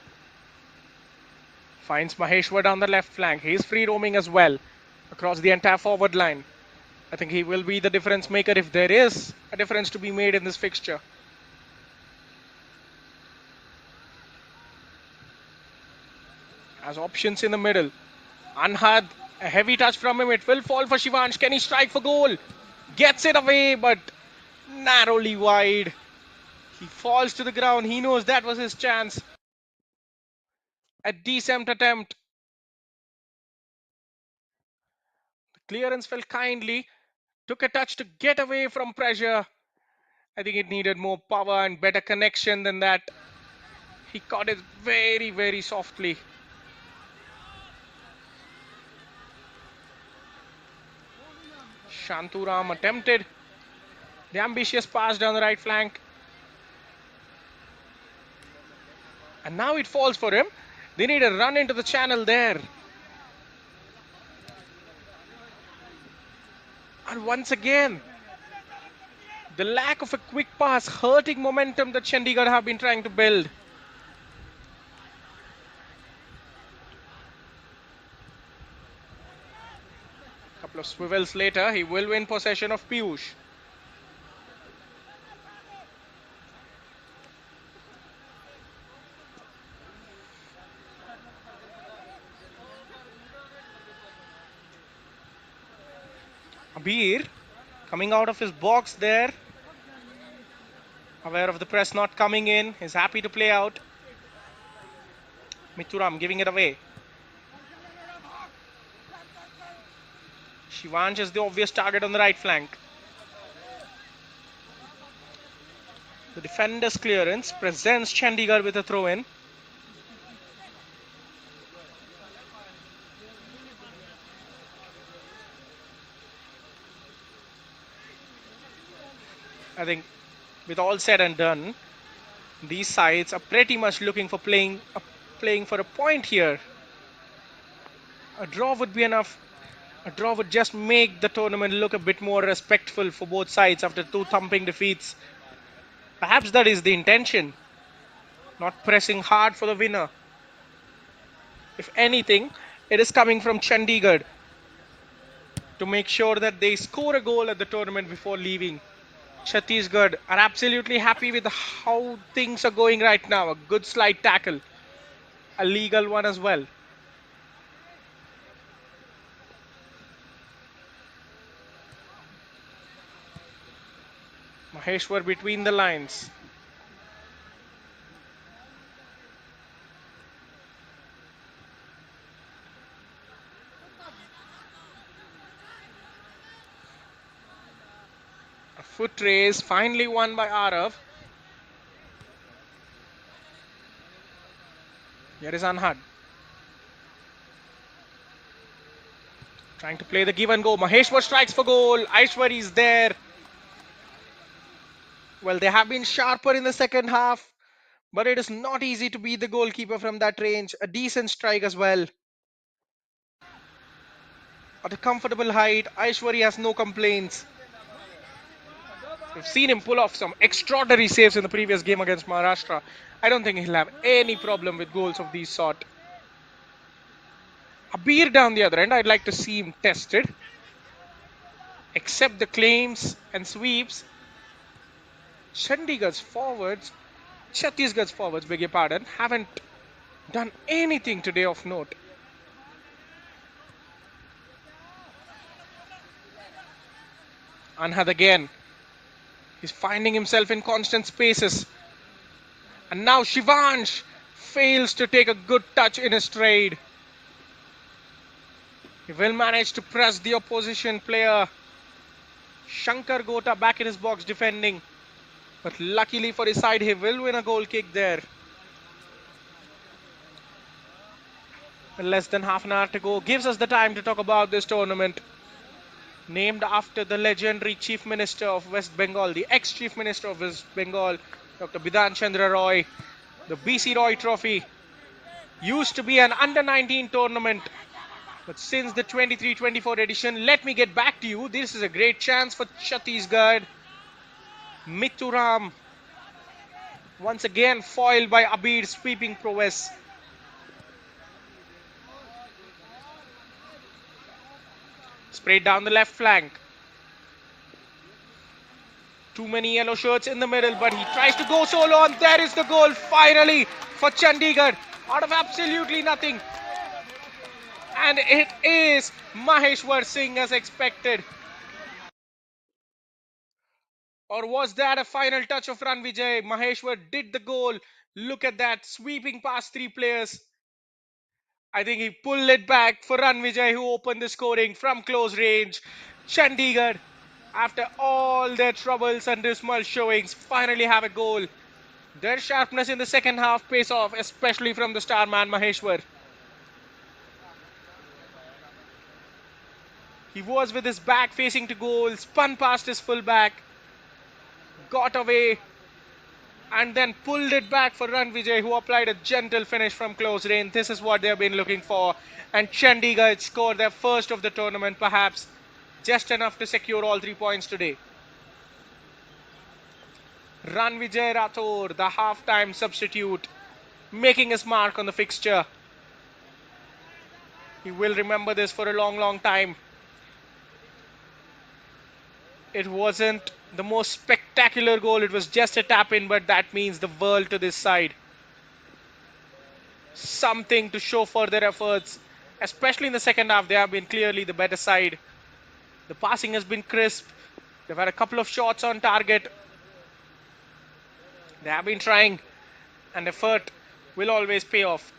Finds Maheshwar down the left flank. He's free roaming as well across the entire forward line. I think he will be the difference maker if there is a difference to be made in this fixture. Has options in the middle. Anhad, a heavy touch from him. It will fall for Shivansh. Can he strike for goal? Gets it away, but narrowly wide. He falls to the ground. He knows that was his chance. A decent attempt. The clearance fell kindly. Took a touch to get away from pressure. I think it needed more power and better connection than that. He caught it very, very softly. Shanturam attempted the ambitious pass down the right flank. And now it falls for him. They need a run into the channel there. And once again, the lack of a quick pass hurting momentum that Chandigarh have been trying to build. A couple of swivels later, he will win possession of Piyush. Abir coming out of his box there. Aware of the press not coming in, is happy to play out. Mithuram giving it away. Shivansh is the obvious target on the right flank. The defender's clearance presents Chandigarh with a throw-in. I think with all said and done, these sides are pretty much looking for playing for a point here. A draw would be enough. A draw would just make the tournament look a bit more respectful for both sides after two thumping defeats. Perhaps that is the intention. Not pressing hard for the winner. If anything, it is coming from Chandigarh to make sure that they score a goal at the tournament before leaving. Chhattisgarh are absolutely happy with how things are going right now. A good slide tackle. A legal one as well. Maheshwar between the lines. A foot race finally won by Arav. Here is Anhad. Trying to play the give and go. Maheshwar strikes for goal. Aishwari is there. Well, they have been sharper in the second half, but it is not easy to beat the goalkeeper from that range. A decent strike as well. At a comfortable height, Aishwari has no complaints. We've seen him pull off some extraordinary saves in the previous game against Maharashtra. I don't think he'll have any problem with goals of these sort. Abir down the other end, I'd like to see him tested. Except the claims and sweeps, Chhattisgarh's forwards, beg your pardon, haven't done anything today of note. Anhad again. He's finding himself in constant spaces. And now Shivansh fails to take a good touch in his stride. He will manage to press the opposition player. Shankar Gota back in his box defending. But luckily for his side, he will win a goal kick there. Less than half an hour to go gives us the time to talk about this tournament. Named after the legendary Chief Minister of West Bengal, the ex-Chief Minister of West Bengal, Dr. Bidhan Chandra Roy. The BC Roy Trophy used to be an under-19 tournament. But since the 23-24 edition, let me get back to you. This is a great chance for Chhattisgarh. Mithuram once again foiled by Abir's sweeping prowess. Sprayed down the left flank. Too many yellow shirts in the middle, but he tries to go solo, and there is the goal finally for Chandigarh out of absolutely nothing. And it is Maheshwar Singh as expected. Or was that a final touch of Run Vijay? Maheshwar did the goal. Look at that, sweeping past three players. I think he pulled it back for Run Vijay, who opened the scoring from close range. Chandigarh, after all their troubles and dismal showings, finally have a goal. Their sharpness in the second half pays off, especially from the star man Maheshwar. He was with his back facing to goal, spun past his fullback, got away, and then pulled it back for Run Vijay, who applied a gentle finish from close range. This is what they have been looking for. And Chandigarh scored their first of the tournament, perhaps just enough to secure all 3 points today. Run Vijay Rathore, the half-time substitute, making his mark on the fixture. He will remember this for a long, long time. It wasn't the most spectacular goal. It was just a tap-in, but that means the world to this side. Something to show for their efforts, especially in the second half. They have been clearly the better side. The passing has been crisp. They've had a couple of shots on target. They have been trying, and effort will always pay off.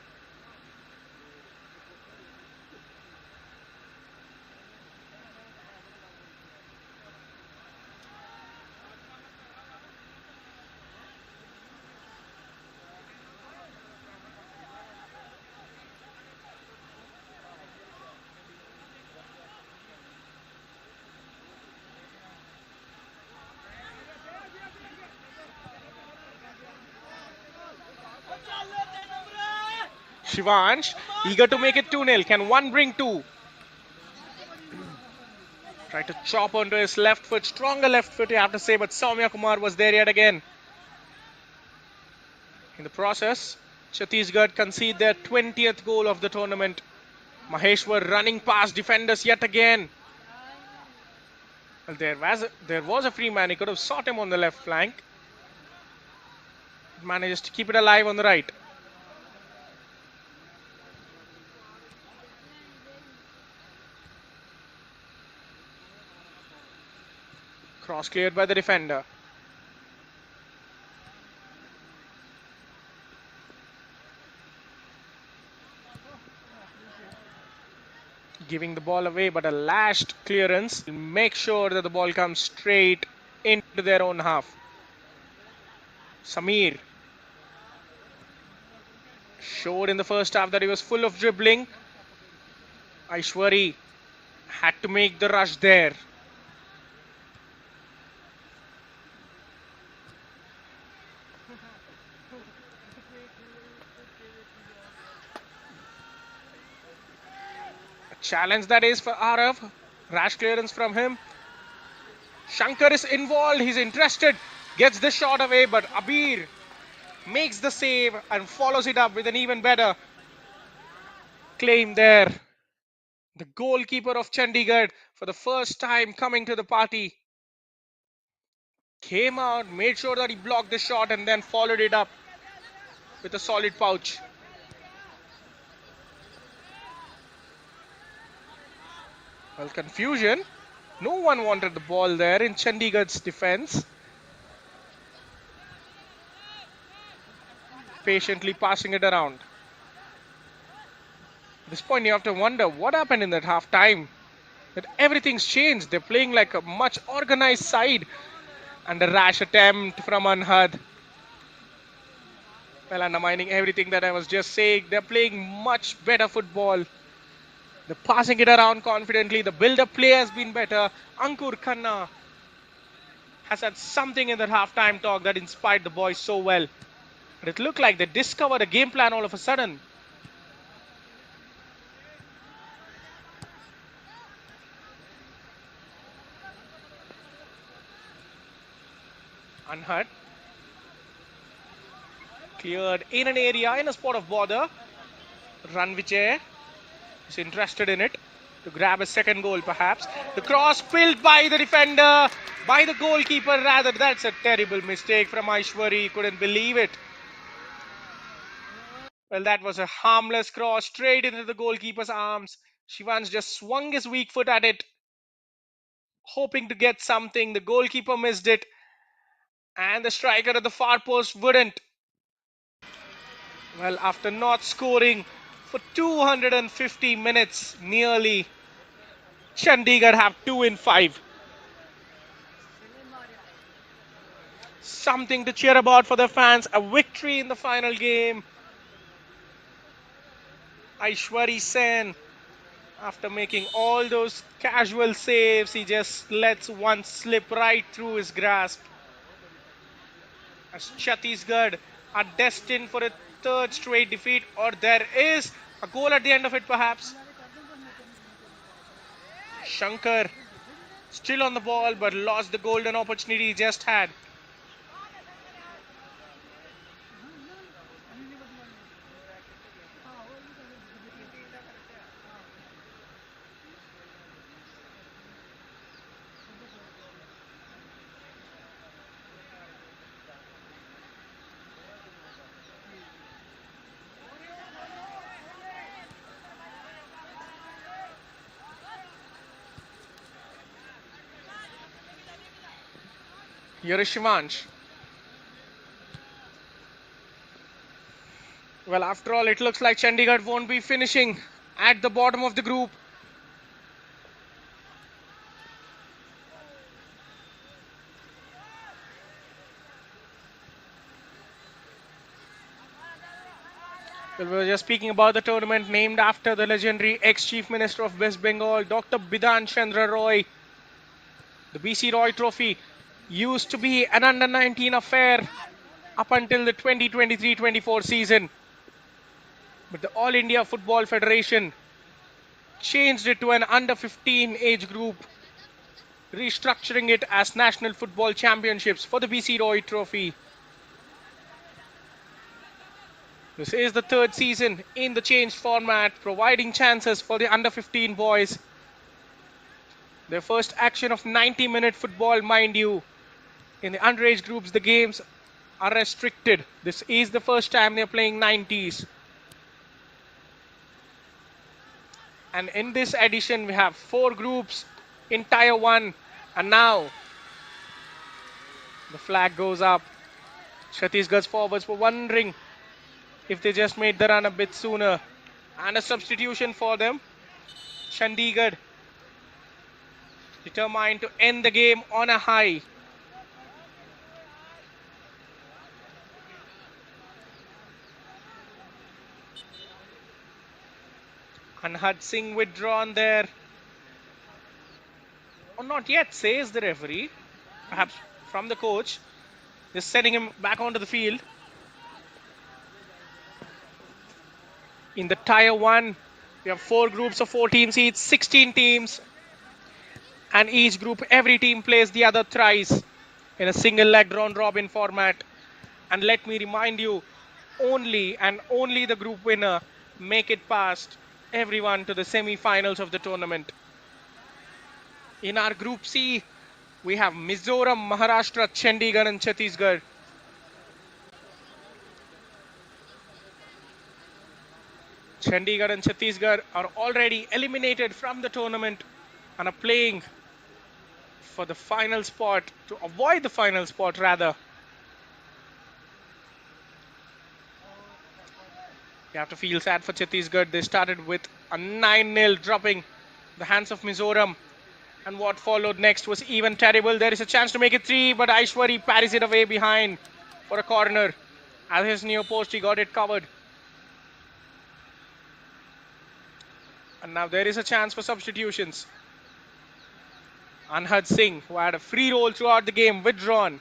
Shivansh, eager to make it 2-0. Can one bring two? Tried to chop onto his left foot. Stronger left foot, you have to say, but Soumya Kumar was there yet again. In the process, Chhattisgarh concede their 20th goal of the tournament. Maheshwar running past defenders yet again. Well, there was a free man. He could have sought him on the left flank. Manages to keep it alive on the right. Cross cleared by the defender. Giving the ball away, but a lashed clearance. Make sure that the ball comes straight into their own half. Samir showed in the first half that he was full of dribbling. Aishwari had to make the rush there. Challenge that is for Arav. Rash clearance from him. Shankar is involved. He's interested. Gets the shot away, but Abir makes the save and follows it up with an even better claim there. The goalkeeper of Chandigarh, for the first time coming to the party, came out, made sure that he blocked the shot and then followed it up with a solid pouch. Well, confusion. No one wanted the ball there in Chandigarh's defense. Patiently passing it around. At this point, you have to wonder what happened in that half time. That everything's changed. They're playing like a much organized side. And a rash attempt from Anhad. Well, undermining everything that I was just saying. They're playing much better football. They're passing it around confidently. The build-up play has been better. Ankur Khanna has had something in that half-time talk that inspired the boys so well. But it looked like they discovered a game plan all of a sudden. Anhad cleared in an area, in a spot of bother. Ranvijay is interested in it to grab a second goal perhaps. The cross spilled by the defender, by the goalkeeper rather. That's a terrible mistake from Aishwari. Couldn't believe it. Well, that was a harmless cross straight into the goalkeeper's arms. Shivansh just swung his weak foot at it, hoping to get something. The goalkeeper missed it, and the striker at the far post wouldn't. Well, after not scoring for 250 minutes nearly, Chandigarh have 2 in 5. Something to cheer about for the fans. A victory in the final game. Aishwari Sen, after making all those casual saves, he just lets one slip right through his grasp. As Chhattisgarh are destined for a third straight defeat, or there is a goal at the end of it perhaps. Shankar still on the ball but lost the golden opportunity he just had. Here is Shivansh. Well, after all, it looks like Chandigarh won't be finishing at the bottom of the group. Well, we were just speaking about the tournament named after the legendary ex-Chief Minister of West Bengal, Dr. Bidhan Chandra Roy. The BC Roy Trophy used to be an under-19 affair up until the 2023-24 season. But the All India Football Federation changed it to an under-15 age group, restructuring it as National Football Championships for the BC Roy Trophy. This is the third season in the changed format, providing chances for the under-15 boys. Their first action of 90-minute football, mind you. In the underage groups, the games are restricted. This is the first time they're playing 90s. And in this edition, we have 4 groups in Tier 1. And now, the flag goes up. Chhattisgarh's forwards were wondering if they just made the run a bit sooner. And a substitution for them. Chandigarh determined to end the game on a high. And Singh withdrawn there. Or not yet, says the referee. Perhaps from the coach. Just sending him back onto the field. In the Tier 1, we have 4 groups of 4 teams each, 16 teams. And each group, every team plays the other thrice in a single leg round robin format. And let me remind you, only and only the group winner make it past everyone to the semi-finals of the tournament. In our Group C, we have Mizoram, Maharashtra, Chandigarh and Chhattisgarh. Chandigarh and Chhattisgarh are already eliminated from the tournament and are playing for the final spot, to avoid the final spot rather. You have to feel sad for Chhattisgarh. They started with a 9-0, dropping the hands of Mizoram. And what followed next was even terrible. There is a chance to make it 3, but Aishwari parries it away behind for a corner. At his near post, he got it covered. And now there is a chance for substitutions. And Singh, who had a free role throughout the game, withdrawn.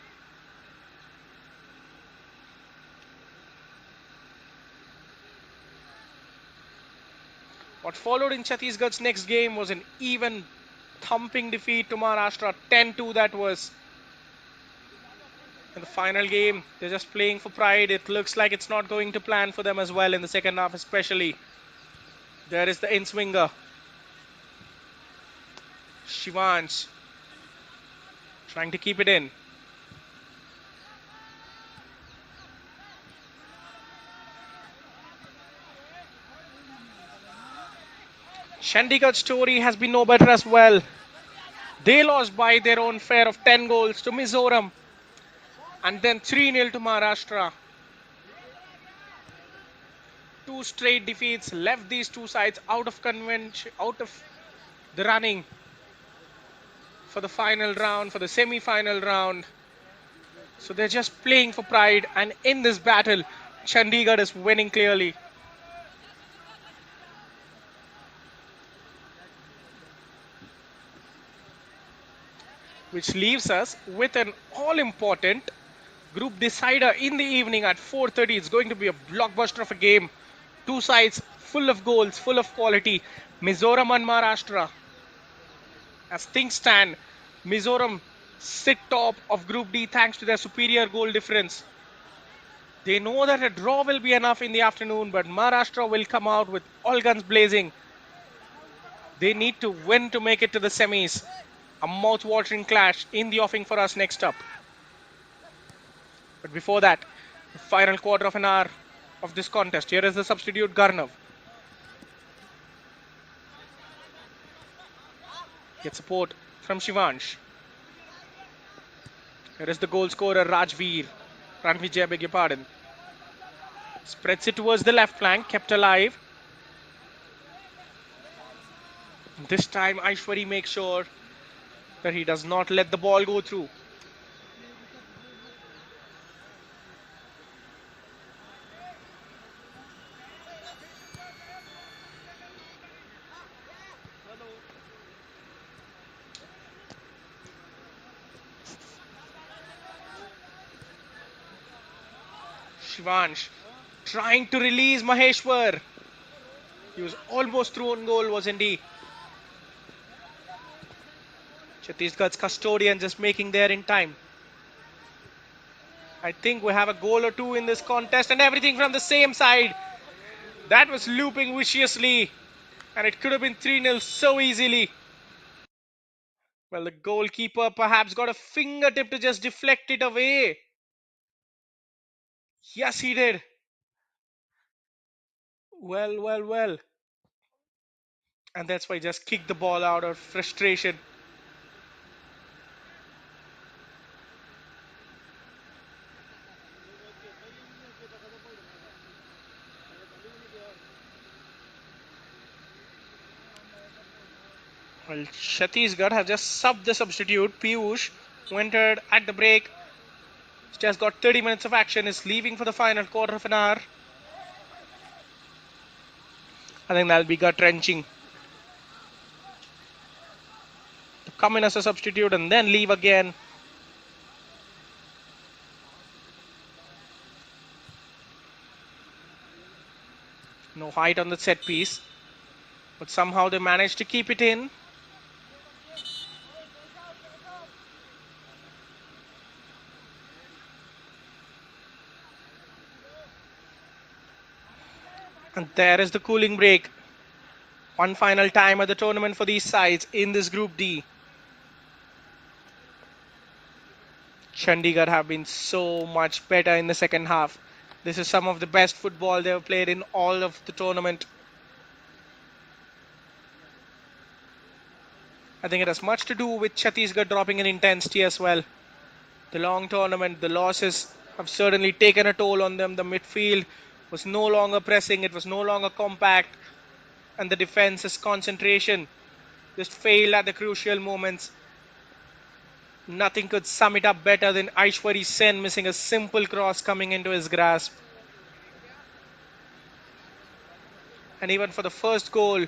What followed in Chhattisgarh's next game was an even thumping defeat to Maharashtra, 10-2 that was. In the final game, they're just playing for pride. It looks like it's not going to plan for them as well in the second half especially. There is the in-swinger. Shivansh trying to keep it in. Chandigarh's story has been no better as well. They lost by their own fare of 10 goals to Mizoram and then 3-0 to Maharashtra. 2 straight defeats left these two sides out of the running for the final round, for the semi-final round. So they're just playing for pride, and in this battle, Chandigarh is winning clearly. Which leaves us with an all-important group decider in the evening at 4:30. It's going to be a blockbuster of a game. 2 sides full of goals, full of quality. Mizoram and Maharashtra. As things stand, Mizoram sit top of Group D thanks to their superior goal difference. They know that a draw will be enough in the afternoon, but Maharashtra will come out with all guns blazing. They need to win to make it to the semis. A mouth-watering clash in the offing for us next up. But before that, the final quarter of an hour of this contest. Here is the substitute Garnav. Get support from Shivansh. Here is the goal scorer Ranvijay, beg your pardon. Spreads it towards the left flank, kept alive. This time Aishwari makes sure that he does not let the ball go through. Shivansh trying to release Maheshwar. He was almost through on goal, wasn't he? Chhattisgarh's custodian just making there in time. I think we have a goal or two in this contest, and everything from the same side. That was looping viciously, and it could have been 3-0 so easily. Well, the goalkeeper perhaps got a fingertip to just deflect it away. Yes, he did. Well. And that's why he just kicked the ball out of frustration. Well, Chhattisgarh has just subbed the substitute, Piyush, who entered at the break. He's just got 30 minutes of action, is leaving for the final quarter of an hour. I think that'll be gut-wrenching. To come in as a substitute and then leave again. No height on the set piece. But somehow they managed to keep it in. And there is the cooling break. One final time at the tournament for these sides in this Group D. Chandigarh have been so much better in the second half. This is some of the best football they've played in all of the tournament. I think it has much to do with Chhattisgarh dropping in intensity as well. The long tournament, the losses have certainly taken a toll on them. The midfield was no longer pressing, it was no longer compact, and the defense's concentration just failed at the crucial moments. Nothing could sum it up better than Aishwari Sen missing a simple cross coming into his grasp. And even for the first goal,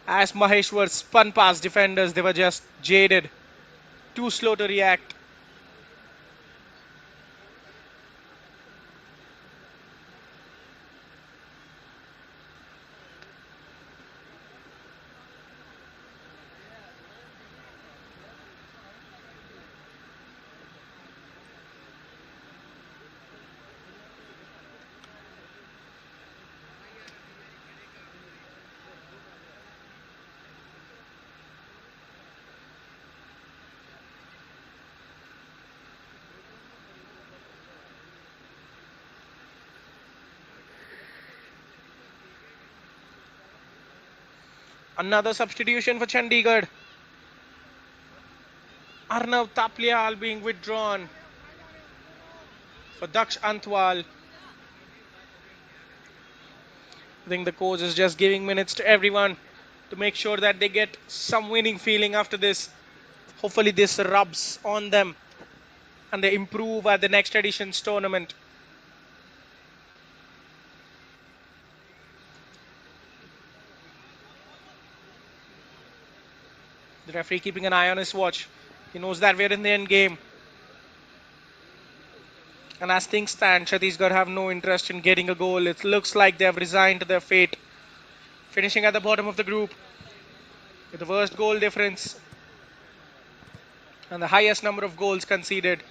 as Maheshwar spun past defenders, they were just jaded, too slow to react. Another substitution for Chandigarh. Arnav Taplial being withdrawn for Daksh Antwal. I think the coach is just giving minutes to everyone to make sure that they get some winning feeling after this. Hopefully this rubs on them and they improve at the next edition's tournament. The referee keeping an eye on his watch. He knows that we're in the end game. And as things stand, Chhattisgarh have no interest in getting a goal. It looks like they have resigned to their fate. Finishing at the bottom of the group with the worst goal difference and the highest number of goals conceded.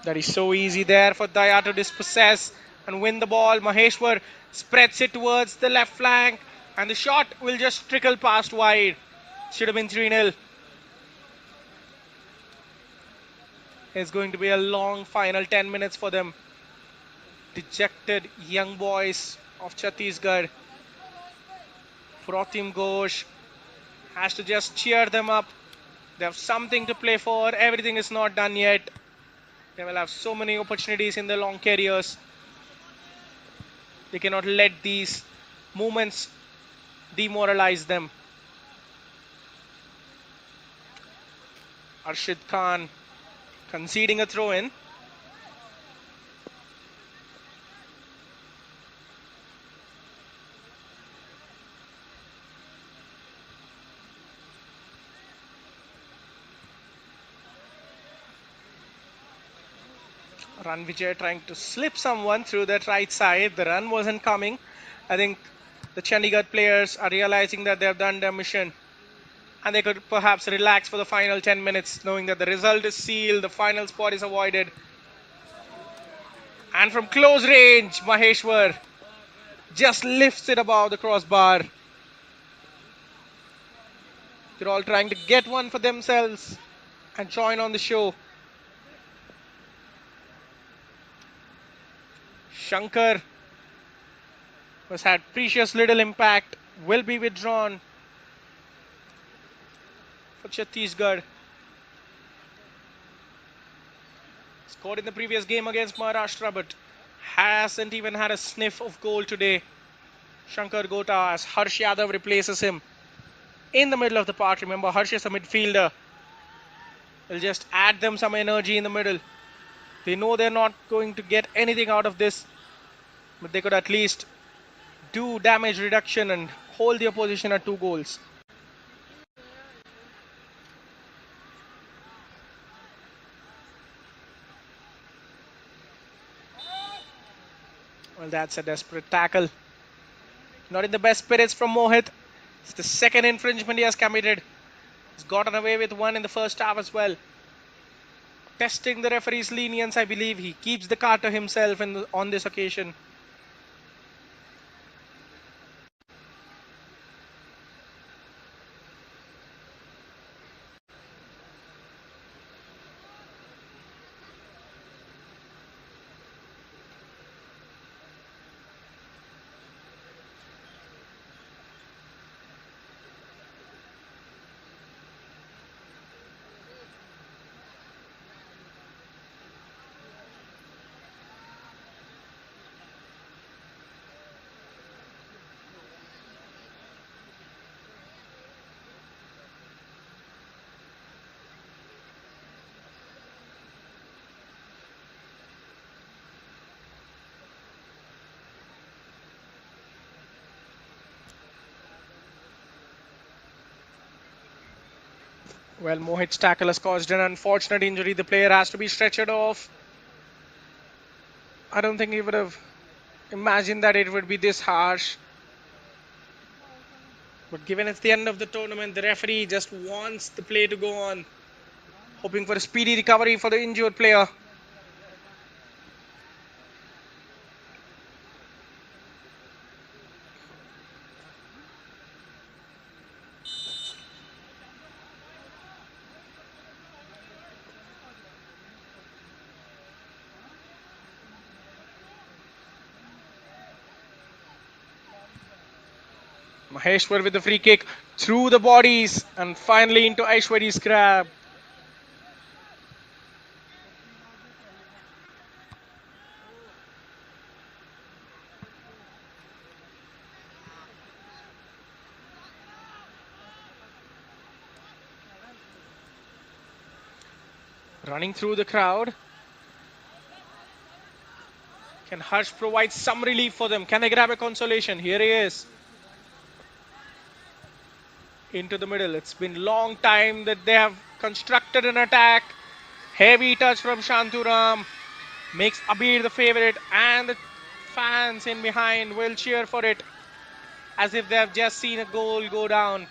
That is so easy there for Daya to dispossess and win the ball. Maheshwar spreads it towards the left flank and the shot will just trickle past wide. Should have been 3-0. It's going to be a long final 10 minutes for them. Dejected young boys of Chhattisgarh. Pratim Ghosh has to just cheer them up. They have something to play for. Everything is not done yet. They will have so many opportunities in their long careers. They cannot let these moments demoralize them. Arshid Khan conceding a throw in. Ranvijay trying to slip someone through that right side. The run wasn't coming. I think the Chandigarh players are realizing that they have done their mission and they could perhaps relax for the final 10 minutes, knowing that the result is sealed, the final spot is avoided. And from close range, Maheshwar just lifts it above the crossbar. They're all trying to get one for themselves and join on the show. Shankar has had precious little impact, will be withdrawn for Chhattisgarh. Scored in the previous game against Maharashtra, but hasn't even had a sniff of goal today. Shankar Gota, as Harsh Yadav replaces him in the middle of the park. Remember, Harsh is a midfielder. He'll just add them some energy in the middle. They know they're not going to get anything out of this, but they could at least do damage reduction and hold the opposition at 2 goals. Well, that's a desperate tackle. Not in the best spirits from Mohit. It's the second infringement he has committed. He's gotten away with one in the first half as well. Testing the referee's lenience, I believe. He keeps the card to himself on this occasion. Well, Mohit's tackle has caused an unfortunate injury. The player has to be stretchered off. I don't think he would have imagined that it would be this harsh. But given it's the end of the tournament, the referee just wants the play to go on, hoping for a speedy recovery for the injured player. Maheshwar with the free kick through the bodies and finally into Aishwari's grab. Running through the crowd. Can Harsh provide some relief for them? Can they grab a consolation? Here he is. Into the middle. It's been a long time that they have constructed an attack. Heavy touch from Shanturam. Makes Abir the favorite, and the fans in behind will cheer for it as if they have just seen a goal go down.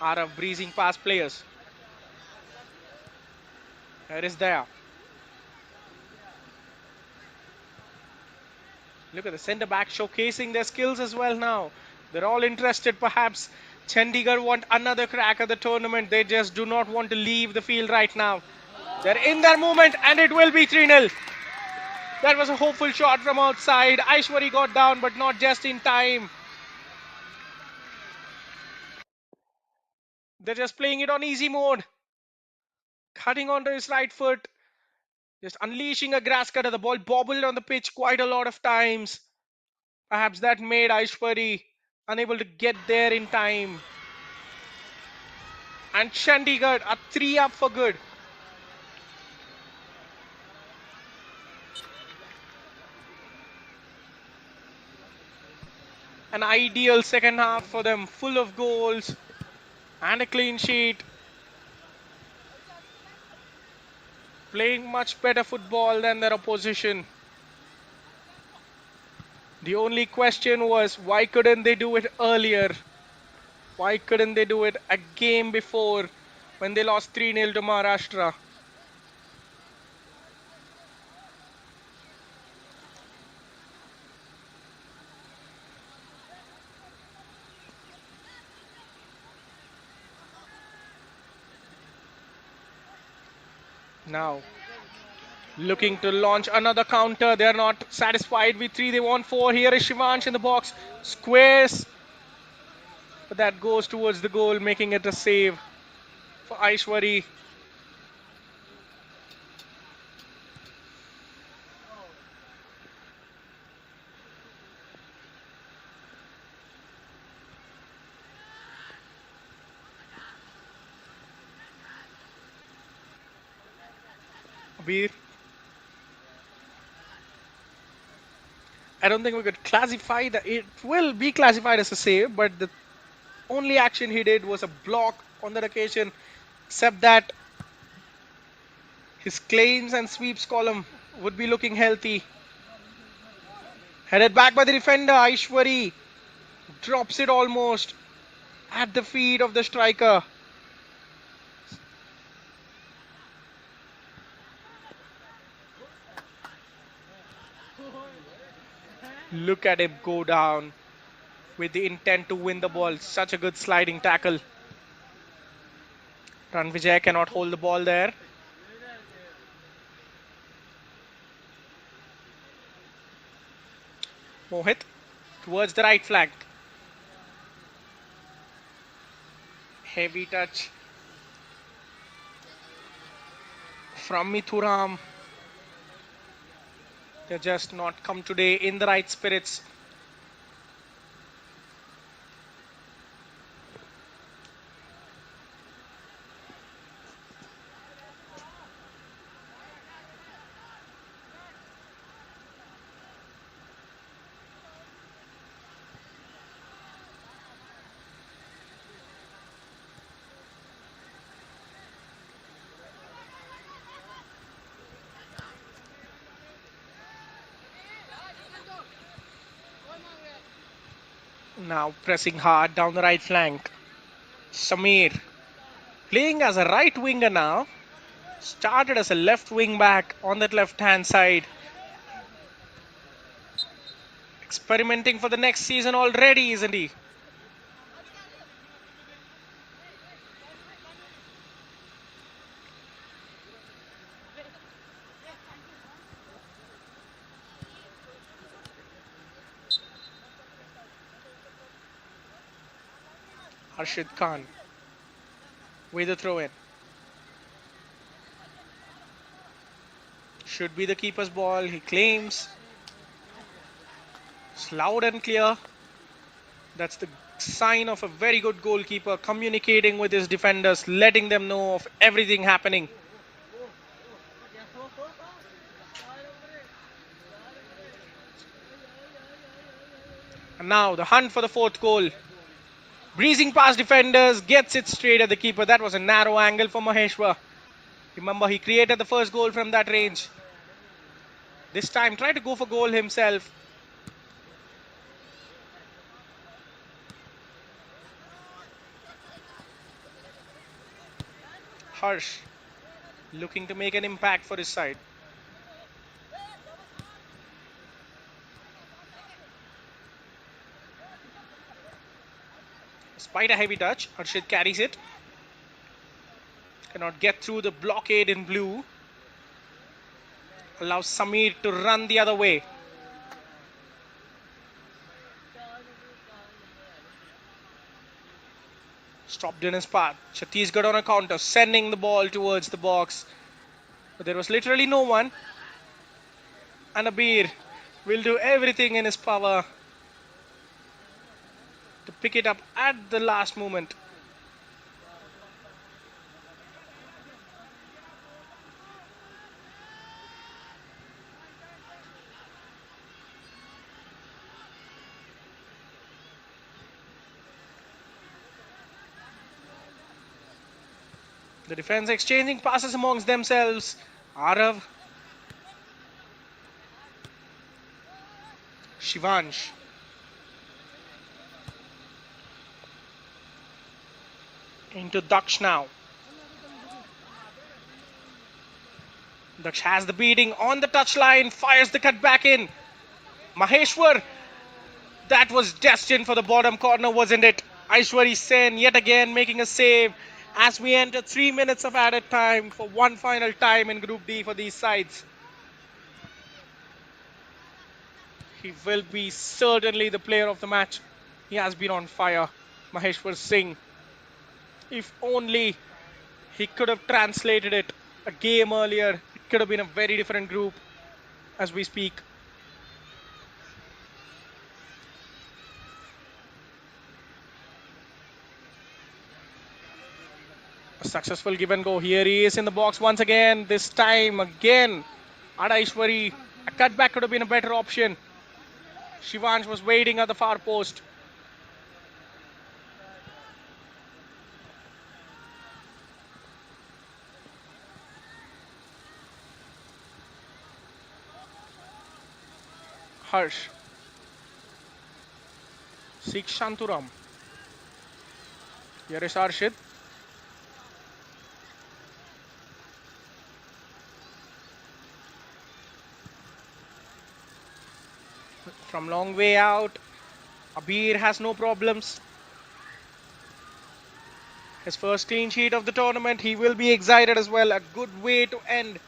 Arav breezing past players. Here is there. Look at the centre back showcasing their skills as well now. They're all interested. Perhaps Chandigarh want another crack at the tournament. They just do not want to leave the field right now. They're in their movement and it will be 3-0. That was a hopeful shot from outside. Aishwari got down but not just in time. They're just playing it on easy mode. cutting onto his right foot, just unleashing a grass cutter. The ball bobbled on the pitch quite a lot of times. Perhaps that made Aishwari unable to get there in time. And Chandigarh are 3 up for good. An ideal second half for them, full of goals and a clean sheet. Playing much better football than their opposition. The only question was, why couldn't they do it earlier? Why couldn't they do it a game before when they lost 3-0 to Maharashtra? Now, looking to launch another counter. They're not satisfied with 3. They want 4. Here is Shivansh in the box. Squares. But that goes towards the goal, making it a save for Aishwari. Abir. I don't think we could classify that. It will be classified as a save, but the only action he did was a block on that occasion, except that his claims and sweeps column would be looking healthy. Headed back by the defender, Aishwari drops it almost at the feet of the striker. Look at him go down with the intent to win the ball. Such a good sliding tackle. Ranvijay cannot hold the ball there. Mohit towards the right flank. Heavy touch from Mithuram. They're just not come today in the right spirits. Now pressing hard down the right flank. Samir playing as a right winger now. Started as a left wing back on that left hand side. Experimenting for the next season already, isn't he? Arshid Khan with the throw in. Should be the keeper's ball, he claims. It's loud and clear. That's the sign of a very good goalkeeper, communicating with his defenders, letting them know of everything happening. And now the hunt for the 4th goal. Breezing past defenders, gets it straight at the keeper. That was a narrow angle for Maheshwar. Remember, he created the first goal from that range. This time, try to go for goal himself. Harsh looking to make an impact for his side. Despite a heavy touch, Harshit carries it. Cannot get through the blockade in blue. Allows Samir to run the other way. Stopped in his path. Chhattisgarh on a counter, sending the ball towards the box. But there was literally no one. And Abir will do everything in his power to pick it up at the last moment. The defense exchanging passes amongst themselves. Arav, Shivansh. Into Daksh now. Daksh has the beating on the touchline, fires the cut back in. Maheshwar, that was destined for the bottom corner, wasn't it? Aishwari Sen yet again making a save as we enter 3 minutes of added time for one final time in Group D for these sides. He will be certainly the player of the match. He has been on fire, Maheshwar Singh. If only he could have translated it a game earlier, it could have been a very different group as we speak. A successful give and go. Here he is in the box once again. This time again, Adaishwari. A cutback could have been a better option. Shivansh was waiting at the far post. Harsh. Seeks Shanturam. Here is Arshid. From long way out, Abir has no problems. His first clean sheet of the tournament. He will be excited as well. A good way to end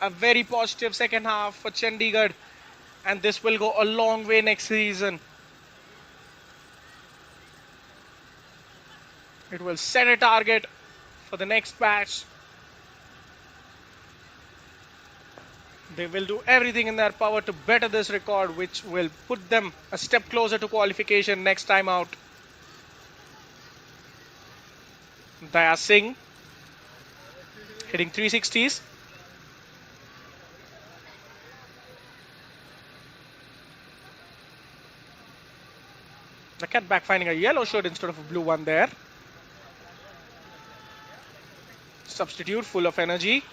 a very positive second half for Chandigarh. And this will go a long way next season. It will set a target for the next batch. They will do everything in their power to better this record, which will put them a step closer to qualification next time out. Daya Singh hitting 360s. The cutback finding a yellow shirt instead of a blue one there. Substitute full of energy.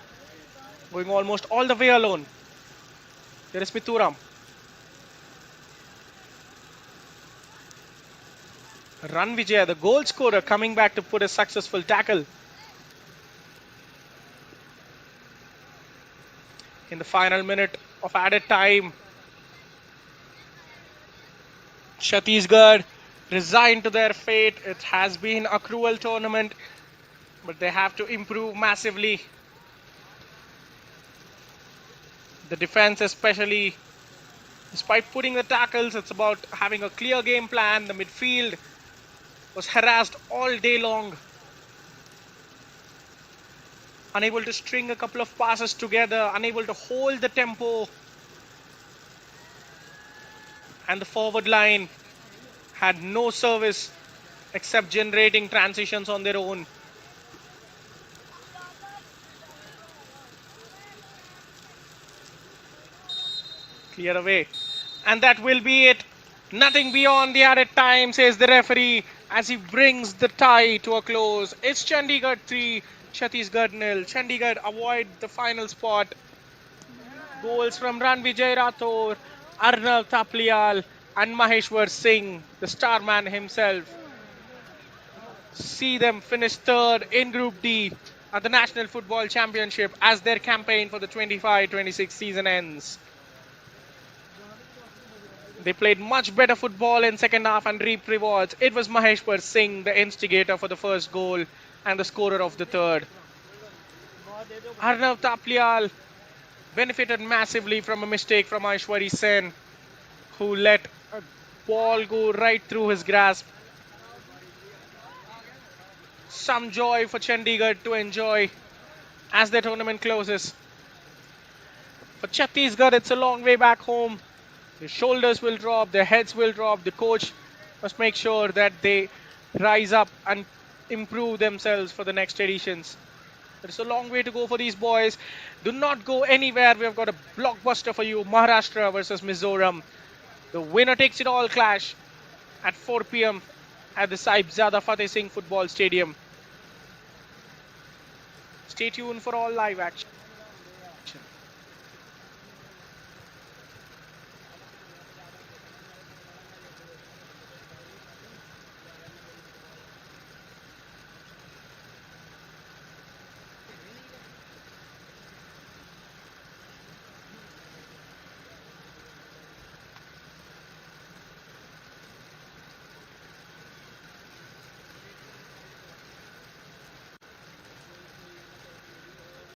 Going almost all the way alone. There is Mithuram. Run Vijay, the goal scorer, coming back to put a successful tackle. In the final minute of added time, Chhattisgarh resigned to their fate. It has been a cruel tournament, but they have to improve massively. The defense especially, despite putting the tackles, it's about having a clear game plan. The midfield was harassed all day long. Unable to string a couple of passes together, unable to hold the tempo. And the forward line had no service except generating transitions on their own. Clear away. And that will be it. Nothing beyond the added time, says the referee as he brings the tie to a close. It's Chandigarh 3, Chhattisgarh 0. Chandigarh avoid the final spot. Goals from Ranvijay Rathore, Arnav Taplial and Maheshwar Singh, the star man himself. See them finish third in Group D at the National Football Championship as their campaign for the 25-26 season ends. They played much better football in second half and reaped rewards. It was Maheshwar Singh, the instigator for the first goal and the scorer of the third. Arnav Taplial benefited massively from a mistake from Aishwari Sen, who let a ball go right through his grasp. Some joy for Chandigarh to enjoy as the tournament closes. For Chhattisgarh, it's a long way back home. Their shoulders will drop, their heads will drop. The coach must make sure that they rise up and improve themselves for the next editions. There's a long way to go for these boys. Do not go anywhere. We've got a blockbuster for you. Maharashtra versus Mizoram. The winner takes it all clash at 4 p.m. at the Sahibzada Fateh Singh Football Stadium. Stay tuned for all live action.